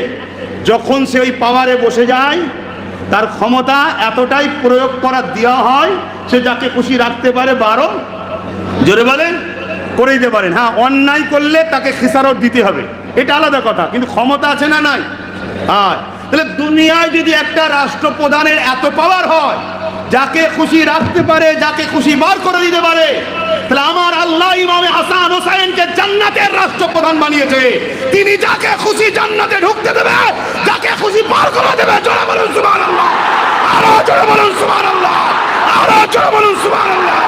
যখন সে ওই পাওয়ারে বসে যায়, তার ক্ষমতা এতটাই প্রয়োগ করার দেওয়া হয়, সে যাকে খুশি রাখতে পারে, 12, জোরে বলেন, করে দিতে পারেন। হ্যাঁ, অন্যায় করলে তাকে খিসারত দিতে হবে, এটা আলাদা কথা, কিন্তু ক্ষমতা আছে না নাই? হ্যাঁ, তাহলে দুনিয়ায় যদি একটা রাষ্ট্রপ্রধানের এত পাওয়ার হয়, যাকে খুশি রাখতে পারে, যাকে খুশি বার করে দিতে পারে, তাহলে আমার আল্লাহ ইমামে হাসান হোসাইনকে জান্নাতের রাষ্ট্রপ্রধান বানিয়েছে। তিনি যাকে খুশি জান্নাতে ঢুকতে দেবে, যাকে খুশি বার করে দেবে। জোরে বলুন সুবহানাল্লাহ, আরো জোরে বলুন সুবহানাল্লাহ, আরো জোরে বলুন সুবহানাল্লাহ।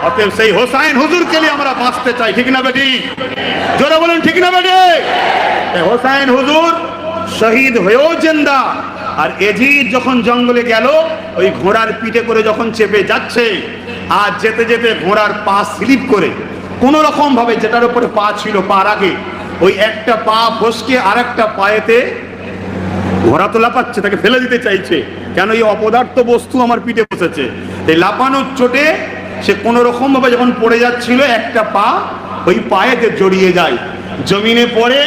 অতএব সেই হোসাইন হুজুরকে নিয়ে আমরা বাঁচতে চাই, ঠিক না বেটি? জোরে বলুন, ঠিক না বেটি? হোসাইন হুজুর শহীদ হয়েও জিন্দা। আর এজিদ যখন জঙ্গলে গেল, ওই ঘোড়ার পিঠে করে যখন চেপে যাচ্ছে, আর যেতে যেতে ঘোড়ার পা স্লিপ করে কোন রকম ভাবে, যেটার উপরে পা ছিল পার আগে, ওই একটা পা ফসকে আর একটা পায়েতে, ঘোড়া তো লাফাচ্ছে, তাকে ফেলে দিতে চাইছে, কেন এই অপদার্থ বস্তু আমার পিঠে বসেছে। এই লাফানোর চোটে সে কোন রকম ভাবে যখন পড়ে যাচ্ছিল, একটা পা ওই পায়েতে জড়িয়ে যায়, জমিনে পড়ে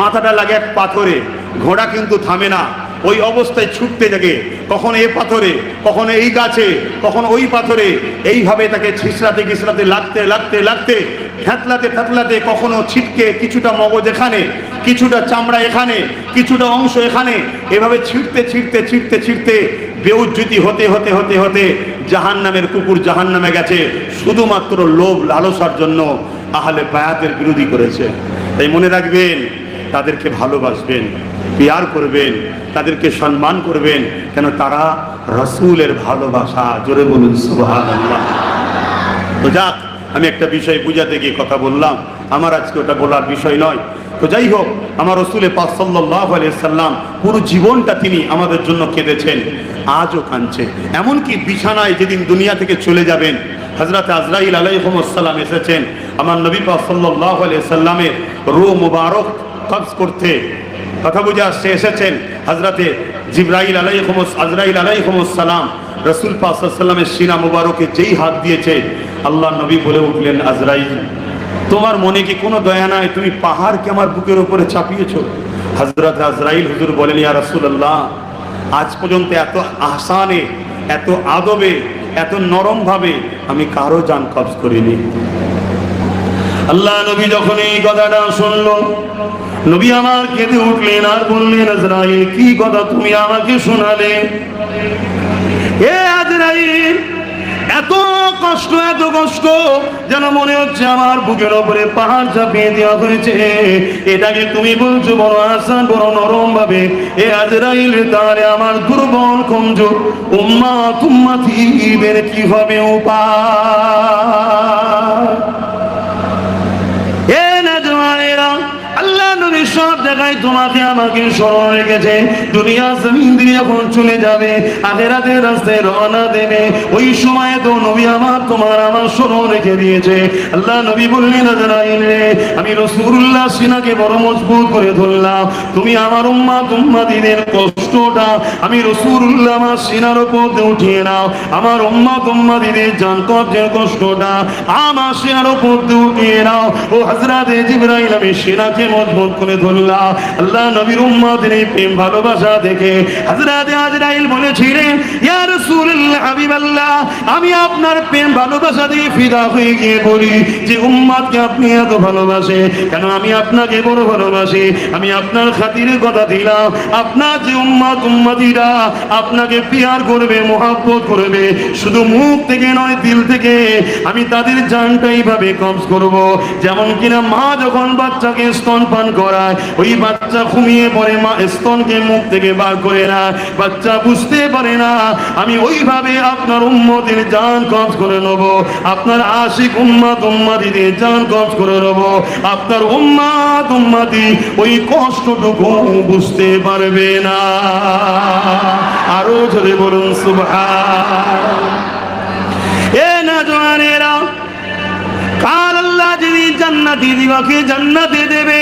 মাথাটা লাগে এক পাথরে। ঘোড়া কিন্তু থামে না, ওই অবস্থায় ছুটতে থাকে, কখনো এ পাথরে, কখনো এই গাছে, কখনো ওই পাথরে, এইভাবে তাকে ছিসড়াতে ঘিসড়াতে লাগতে লাগতে লাগতে, থেতলাতে থেতলাতে, কখনো ছিটকে কিছুটা মগজ এখানে, কিছুটা চামড়া এখানে, কিছুটা অংশ এখানে, এভাবে ছিঁড়তে ছিঁড়তে ছিঁড়তে ছিঁড়তে বেউজ্জুতি হতে হতে হতে হতে জাহান্নামের কুকুর জাহান্নামে গেছে, শুধুমাত্র লোভ লালসার জন্য আহলে বায়াতের বিরোধী করেছে। তাই মনে রাখবেন, তাদেরকে ভালোবাসবেন, পিয়ার করবেন, তাদেরকে সম্মান করবেন, কেন তারা রাসূলের ভালোবাসা। জোরে বলুন সুবহানাল্লাহ। তো যাক, আমি একটা বিষয় বুঝাতে গিয়ে কথা বললাম, আমার আজকে ওটা বলার বিষয় নয়। তো যাই হোক, আমার রাসূল পাক সাল্লাল্লাহু আলাইহি সাল্লাম পুরো জীবনটা তিনি আমাদের জন্য কেঁদেছেন, আজও কাঁদছে। এমনকি বিছানায় যেদিন দুনিয়া থেকে চলে যাবেন, হযরত আজরাইল আলাইহিস সালাম এসেছেন আমার নবী পাক সাল্লাল্লাহু আলাইহি সাল্লামের রূহ মুবারক কবজ করতে। কথা বুঝে আসছে, এসেছেন হযরতে জিবরাইল আজরাইল আলাইহিস সালাম রাসূল পাক সাল্লাল্লাহু আলাইহি সাল্লামের সিনা মুবারকে যেই হাত দিয়েছে, আল্লাহ নবী বলে উঠলেন, আজরাইল, তোমার মনে কি কোনো দয়া নাই? তুমি পাহাড়কে আমার বুকের উপরে চাপিয়েছো। হযরত আজরাইল হুজুর বলেন, ইয়া রাসূলুল্লাহ, আজ পর্যন্ত এত আহসানে, এত আদবে, এত নরম ভাবে আমি কারো জান কবজ করিনি। আল্লাহ নবী যখন এই কথাটা শুনলো, নবী আমার কেঁদে উঠলেন আর বললেন, আজরাইল, কি কথা তুমি আমাকে শোনালে? হে আজরাইল, এত কষ্ট, এত কষ্ট, যেন মনে হচ্ছে আমার বুকের ওপরে পাহাড় চাপিয়ে দেওয়া হয়েছে। এটাকে তুমি বলছো বড় আসান, বড় নরম ভাবে। এ আজরাইল, তাহলে আমার দুর্বল কমজোর উম্মাত উম্মতিদের কি হবে উপায়? এ নওজওয়ানেরা, আল্লাহ নবী সব জায়গায় তোমাকে আমাকে স্মরণ রেখেছে। দুনিয়া জমিন দিয়ে যখন চলে যাবে, আখিরাতের রাস্তায় রওনা দেবে, ওই সময় তো নবী আমার তোমার আমার স্মরণ রেখে দিয়েছে। আল্লাহ নবী বললেন, আজরাইল রে, আমি রাসূলুল্লাহ সিনাকে বড় মজবুত করে ধরলাম। তুমি আমার উম্মাত উম্মতিদের কষ্টটা আমি রাসূলুল্লাহ আমার সিনার উপর উঠিয়ে নাও। আমার উম্মাত উম্মতিদের জান কবজের কষ্টটা আমার সিনার উপর উঠিয়ে নাও। ও হযরতে জিবরাইল, আমি সিনাকে মজবুত করে ধরলাম। আল্লাহ নবীর উম্মতের এই প্রেম ভালোবাসা দেখে হযরতে আজরাইল বলেছিলেন, ইয়া রাসূলুল্লাহ, হাবিবাল্লাহ, আমি আপনার প্রেম ভালোবাসা দিয়ে ফিদা হয়ে গিয়ে বলি যে উম্মতকে আপনি এত ভালোবাসে কেন? আমি আপনাকে বড় ভালোবাসি। আমি আপনার খাতিরে কথা দিলাম, আপনার যে উম্মত উম্মতিরা আপনাকে পিয়ার করবে, মহব্বত করবে, শুধু মুখ থেকে নয় দিল থেকে, আমি তাদের জানটা এইভাবে কবজ করব। যেমন কিনা মা যখন বাচ্চাকে স্তনপান করায়, ওই বাচ্চা ঘুমিয়ে পড়ে, মা স্তনকে মুখ থেকে বার করে না, বাচ্চা বুঝতে পারে না, আমি ওইভাবে আপনার উম্মতের জান কবজ করে নেব। আপনার আশিক উম্মত উম্মতিদের জান কবজ করে নেব। আপনার উম্মত উম্মতি ওই কষ্টটুকু বুঝতে পারবে না। আরো জোরে বলুন সুবহান। এ নওজওয়ানেরা, কাল আল্লাহ যিনি জান্নাতি দিগকে জান্নাতে দেবে,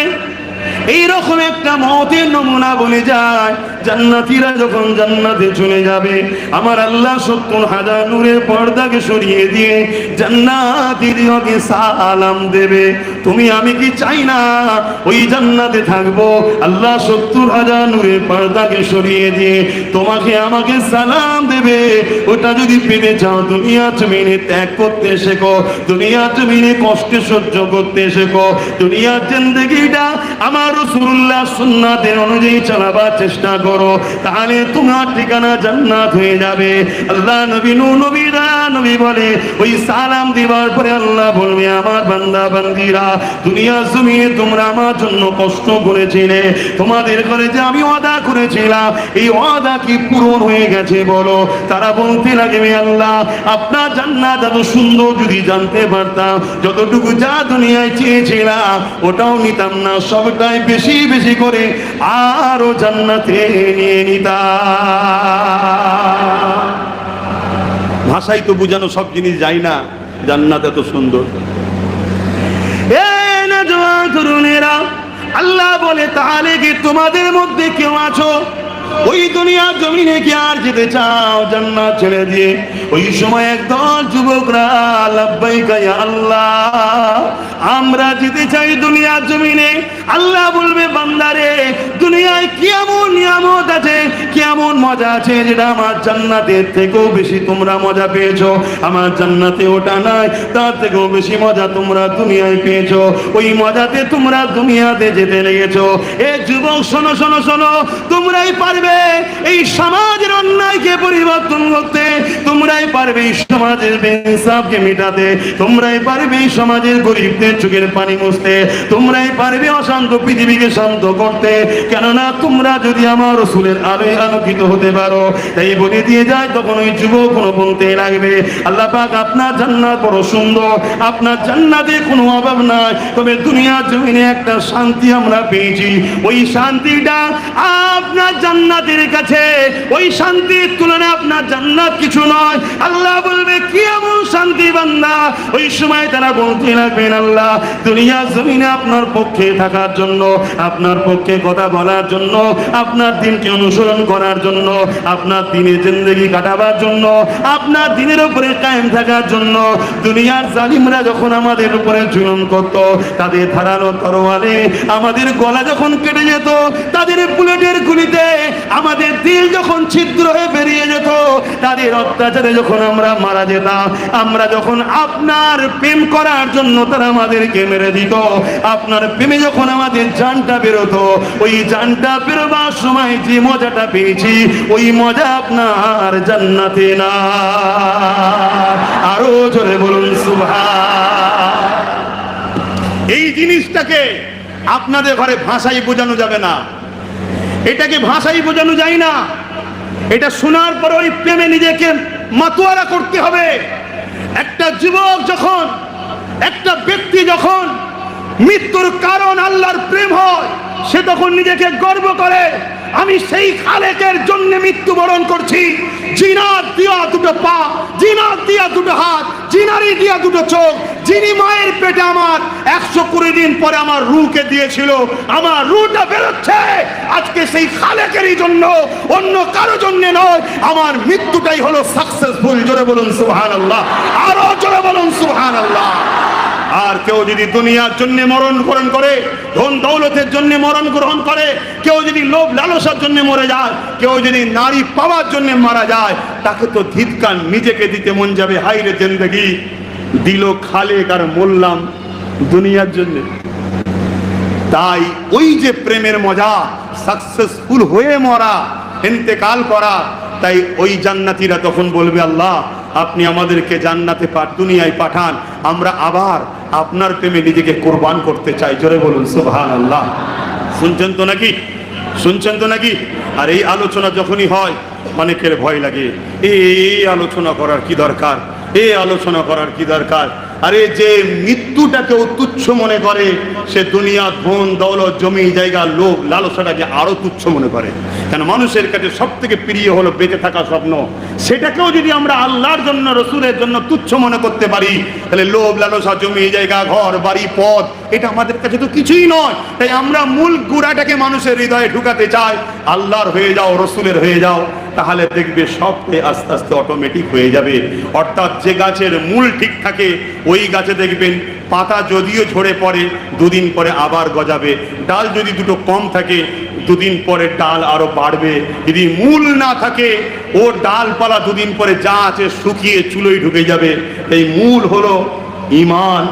এইরকম একটা মওতের নমুনা বলে যায়। জান্নাতীরা যখন জান্নাতে চলে যাবে, আমার আল্লাহ ৭০,০০০ নূরের পর্দাকে সরিয়ে দিয়ে জান্নাতীদেরকে সালাম দেবে। তুমি আমি কি চাই না ওই জান্নাতে থাকবো? আল্লাহ ৭০,০০০ নূরের পর্দাকে সরিয়ে দিয়ে তোমাকে আমাকে সালাম দেবে। ওটা যদি পেতে চাও, দুনিয়া জমিনে ত্যাগ করতে শেখো, দুনিয়া জমিনে কষ্ট সহ্য করতে শেখো, দুনিয়ার জিন্দেগিটা আমার রাসূলুল্লাহ সুন্নাতের অনুযায়ী চালাবার চেষ্টা করো, তাহলে তোমার ঠিকানা জান্নাত হয়ে যাবে। আল্লাহ নবী নবী বলে, ওই সালাম দিবার পরে আল্লাহ বলবে, আমার বান্দা বান্দীরা, দুনিয়া জমিনে তোমরা আমার জন্য কষ্ট করেছিলে, তোমাদের ঘরে যে আমি ওয়াদা করেছিলাম, এই ওয়াদা কি পূরণ হয়ে গেছে বলো? তারা বলতে লাগবে, আল্লাহ, আপনার জান্নাত এত সুন্দর যদি জানতে পারতাম, যতটুকু যা দুনিয়ায় চেয়েছিলাম ওটাও নিতাম না, সবটাই বেশি বেশি করে আরো জান্নাতে নিয়ে নিতাম। ভাষাই তো বুঝানো সব জিনিস যায় না, জান্নাত এত সুন্দর। এ নওজওয়ান তরুণেরা, আল্লাহ বলে, তাহলে কি তোমাদের মধ্যে কেউ আছো ওই দুনিয়ার জমিনে কি আর যেতে চাও জান্নাত ছেড়ে দিয়ে? ওই সময় একদল যুবকরা, লাব্বাইকা ইয়া আল্লাহ, আমরা যেতে চাই দুনিয়ার জমিনে। আল্লাহ বলবে, বান্দারে, দুনিয়ায় কি এমন নিয়ামত আছে, কি এমন মজা আছে যেটা আমার জান্নাতের থেকেও বেশি তোমরা মজা পেয়েছো? আমার জান্নাতে ওটা নাই, তার থেকেও বেশি মজা তোমরা দুনিয়ায় পেয়েছো। ওই মজাতে তোমরা দুনিয়াতে যেতে লেগেছো। এ যুবক, শোনো শোনো শোনো, তোমরাই পারবে এই সমাজের অন্যায়কে পরিবর্তন করতে, তোমরাই পারবে এই সমাজের বেইনসাফকে মেটাতে, তোমরাই পারবে এই সমাজের গরিবদের চোখের পানি মুছতে, তোমরাই পারবে অশান্ত পৃথিবীকে শান্ত করতে। কেননা তোমরা যদি আমার রাসূলের আলোয় আলোকিত হতে পারো। তাই বলে দিয়ে যায়, তখন ওই যুবক কোনো বলতে লাগবে, আল্লাহ পাক, আপনার জান্নাত বড় সুন্দর, আপনার জান্নাতে কোনো অভাব নাই, তবে দুনিয়ার জমিনে একটা শান্তি আমরা পেয়েছি, ওই শান্তিটা আপনার জান্নাতের কাছে, ওই শান্তির তুলনায় আপনার জান্নাত কিছু নয়। আল্লাহ বলবে, কি এমন শান্তি বান্দা? ওই সময় তারা বলতে লাগবেন, আল্লাহ, দুনিয়ার জমিনে আপনার পক্ষে থাকার জন্য, আপনার পক্ষে কথা বলার জন্য, আপনার দিনকে অনুসরণ করার জন্য, আপনার দিনের জিন্দেগি কাটাবার জন্য, আপনার দিনের উপরে কায়েম থাকার জন্য দুনিয়ার জালিমরা যখন আমাদের উপরে জুলুম করত, তাদের ধারালো তরোয়ালে আমাদের গলা যখন কেটে যেত, তাদের বুলেটের গুলিতে আমাদের দিল যখন ছিদ্র হয়ে বেরিয়ে যেত, তাদের অত্যাচারে যখন আমরা মারা যেতাম, আমরা যখন আপনার প্রেম করার জন্য তারা আমাদেরকে মেরে দিত, আপনার প্রেমে যখন আমাদের জানটা বেরোতো, ওই জানটা বেরোবার সময় যে মজাটা পেয়েছি, ওই মজা আপনার জান্নাতে না। আরো জোরে বলুন সুবহান। এই জিনিসটাকে আপনাদের ঘরে ভাষায় বোঝানো যাবে না, এটাকে ভাষায় বোঝানো যায় না। এটা শোনার পর ওই প্রেমে নিজেকে মাতোয়ারা করতে হবে। একটা যুবক যখন, একটা ব্যক্তি যখন মৃত্যুর কারণ আল্লাহর প্রেম হয়, সে তখন নিজেকে গর্ব করে, আমি সেই খালেকের জন্য মৃত্যুবরণ করছি, জিনার দিয়া দুটো পা, জিনার দিয়া দুটো হাত, জিনারি দিয়া দুটো চোখ, যিনি মায়ের পেটে আমার 120 দিন পরে আমার রূহকে দিয়েছিল, আমার রূহটা বেরোচ্ছে আজকে সেই খালেকেরই জন্য, অন্য কারো জন্য নয়। আমার মৃত্যুটাই হলো সাকসেসফুল। জোরে বলুন সুবহানাল্লাহ, আরো জোরে বলুন সুবহানাল্লাহ। আর কেউ যদি দুনিয়ার জন্য মরণ গ্রহণ করে, ধন দৌলতের জন্য মরণ গ্রহণ করে, কেউ যদি লোভ লালসার জন্য মরে যায়, কেউ যদি নারী পাওয়ার জন্য মারা যায়, তাকে তো ধিক্কার নিজেকে দিতে মন যাবে। হাই রে জিন্দেগি, দিল খালেক আর মরলাম দুনিয়ার জন্য। তাই ওই যে প্রেমের মজা, সাকসেসফুল হয়ে মরা, ইন্তেকাল করা, তাই ওই জান্নাতীরা তখন বলবে, আল্লাহ আপনি আমাদেরকে জান্নাতে দুনিয়ায় পাঠান, আমরা আবার আপনার প্রেমে নিজেকে কোরবান করতে চাই। জোরে বলুন সুবহানাল্লাহ। শুনছেন তো নাকি? শুনছেন তো নাকি? আর এই আলোচনা যখনই হয় অনেকের ভয় লাগে, এই আলোচনা করার কি দরকার, এই আলোচনা করার কি দরকার। আরে যে মৃত্যুটাকে তুচ্ছ মনে করে, সে দুনিয়া, ধন দৌলত, জমি জায়গা, লোভ লালসাটাকে আরো তুচ্ছ মনে করে। কেন? মানুষের কাছে সব থেকে প্রিয় হলো বেঁচে থাকা স্বপ্ন। সেটাকেও যদি আমরা আল্লাহর জন্য, রসুলের জন্য তুচ্ছ মনে করতে পারি, তাহলে লোভ লালসা, জমি জায়গা, ঘর বাড়ি, পদ, এটা আমাদের কাছে তো কিছুই নয়। তাই আমরা মূল গুড়াটাকে মানুষের হৃদয়ে ঢুকাতে চাই। আল্লাহর হয়ে যাও, রসুলের হয়ে যাও, তাহলে দেখবে সবটাই আস্তে আস্তে অটোমেটিক হয়ে যাবে। অর্থাৎ যে গাছের মূল ঠিক থাকে, ওই গাছে দেখবেন পাতা যদিও ঝরে পড়ে, দুদিন পরে আবার গজাবে। ডাল যদি দুটো কম থাকে, দুদিন পরে ডাল আরো বাড়বে। যদি মূল না থাকে, ও ডালপালা দুদিন পরে যা আছে শুকিয়ে চুলোয় ঢুকে যাবে। এই মূল হলো ঈমান,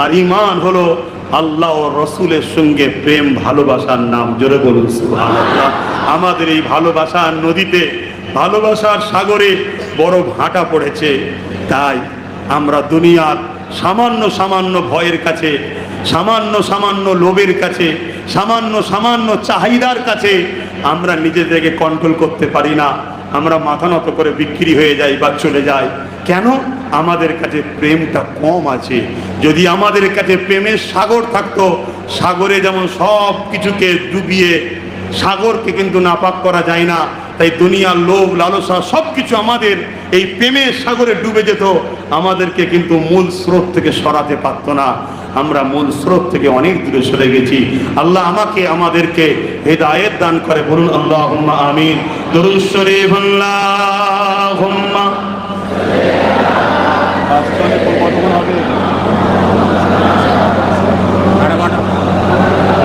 আর ঈমান হলো আল্লাহ ও রসুলের সঙ্গে প্রেম, ভালোবাসার নাম। জোরে বলুন সুবহানাল্লাহ। আমাদের এই ভালোবাসার নদীতে, ভালোবাসার সাগরে বড় ভাটা পড়েছে। তাই আমরা দুনিয়ার সামান্য সামান্য ভয়ের কাছে, সামান্য সামান্য লোভের কাছে, সামান্য সামান্য চাহিদার কাছে আমরা নিজেদেরকে কন্ট্রোল করতে পারি না। আমরা মাথা নত করে বিক্রি হয়ে যাই বা চলে যাই। কেন? আমাদের কাছে প্রেমটা কম আছে। যদি আমাদের কাছে প্রেমের সাগর থাকতো, সাগরে যেমন সব কিছুকে ডুবিয়ে, সাগরকে কিন্তু নাপাক করা যায় না। তাই দুনিয়ার লোভ লালসা সবকিছু আমাদের এই প্রেমের সাগরে ডুবে যেত, আমাদেরকে কিন্তু মূল স্রোত থেকে সরাতে পারতো না। আমরা মূল স্রোত থেকে অনেক দূরে সরে গেছি। আল্লাহ আমাকে আমাদেরকে হেদায়েত দান করে। বলুন আল্লাহুম্মা আমিন। দরুদ শরীফ আল্লাহুম্মা।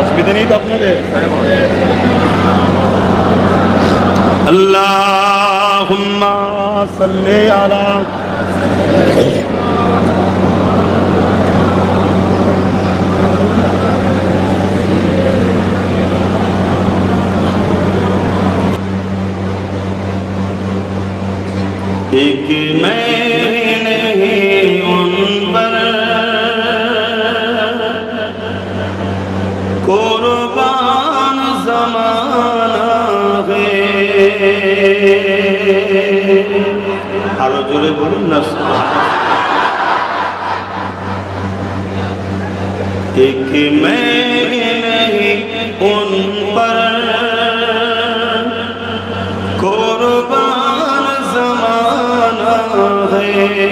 অসুবিধা নেই তো আপনাদের? আল্লাহুম্মা সাল্লি আলা एक मैं नहीं उन पर कुर्बान ज़माना है। आरो जोरे बोलूं ना। एक मैं नहीं उन पर कुर्बान ज़माना है।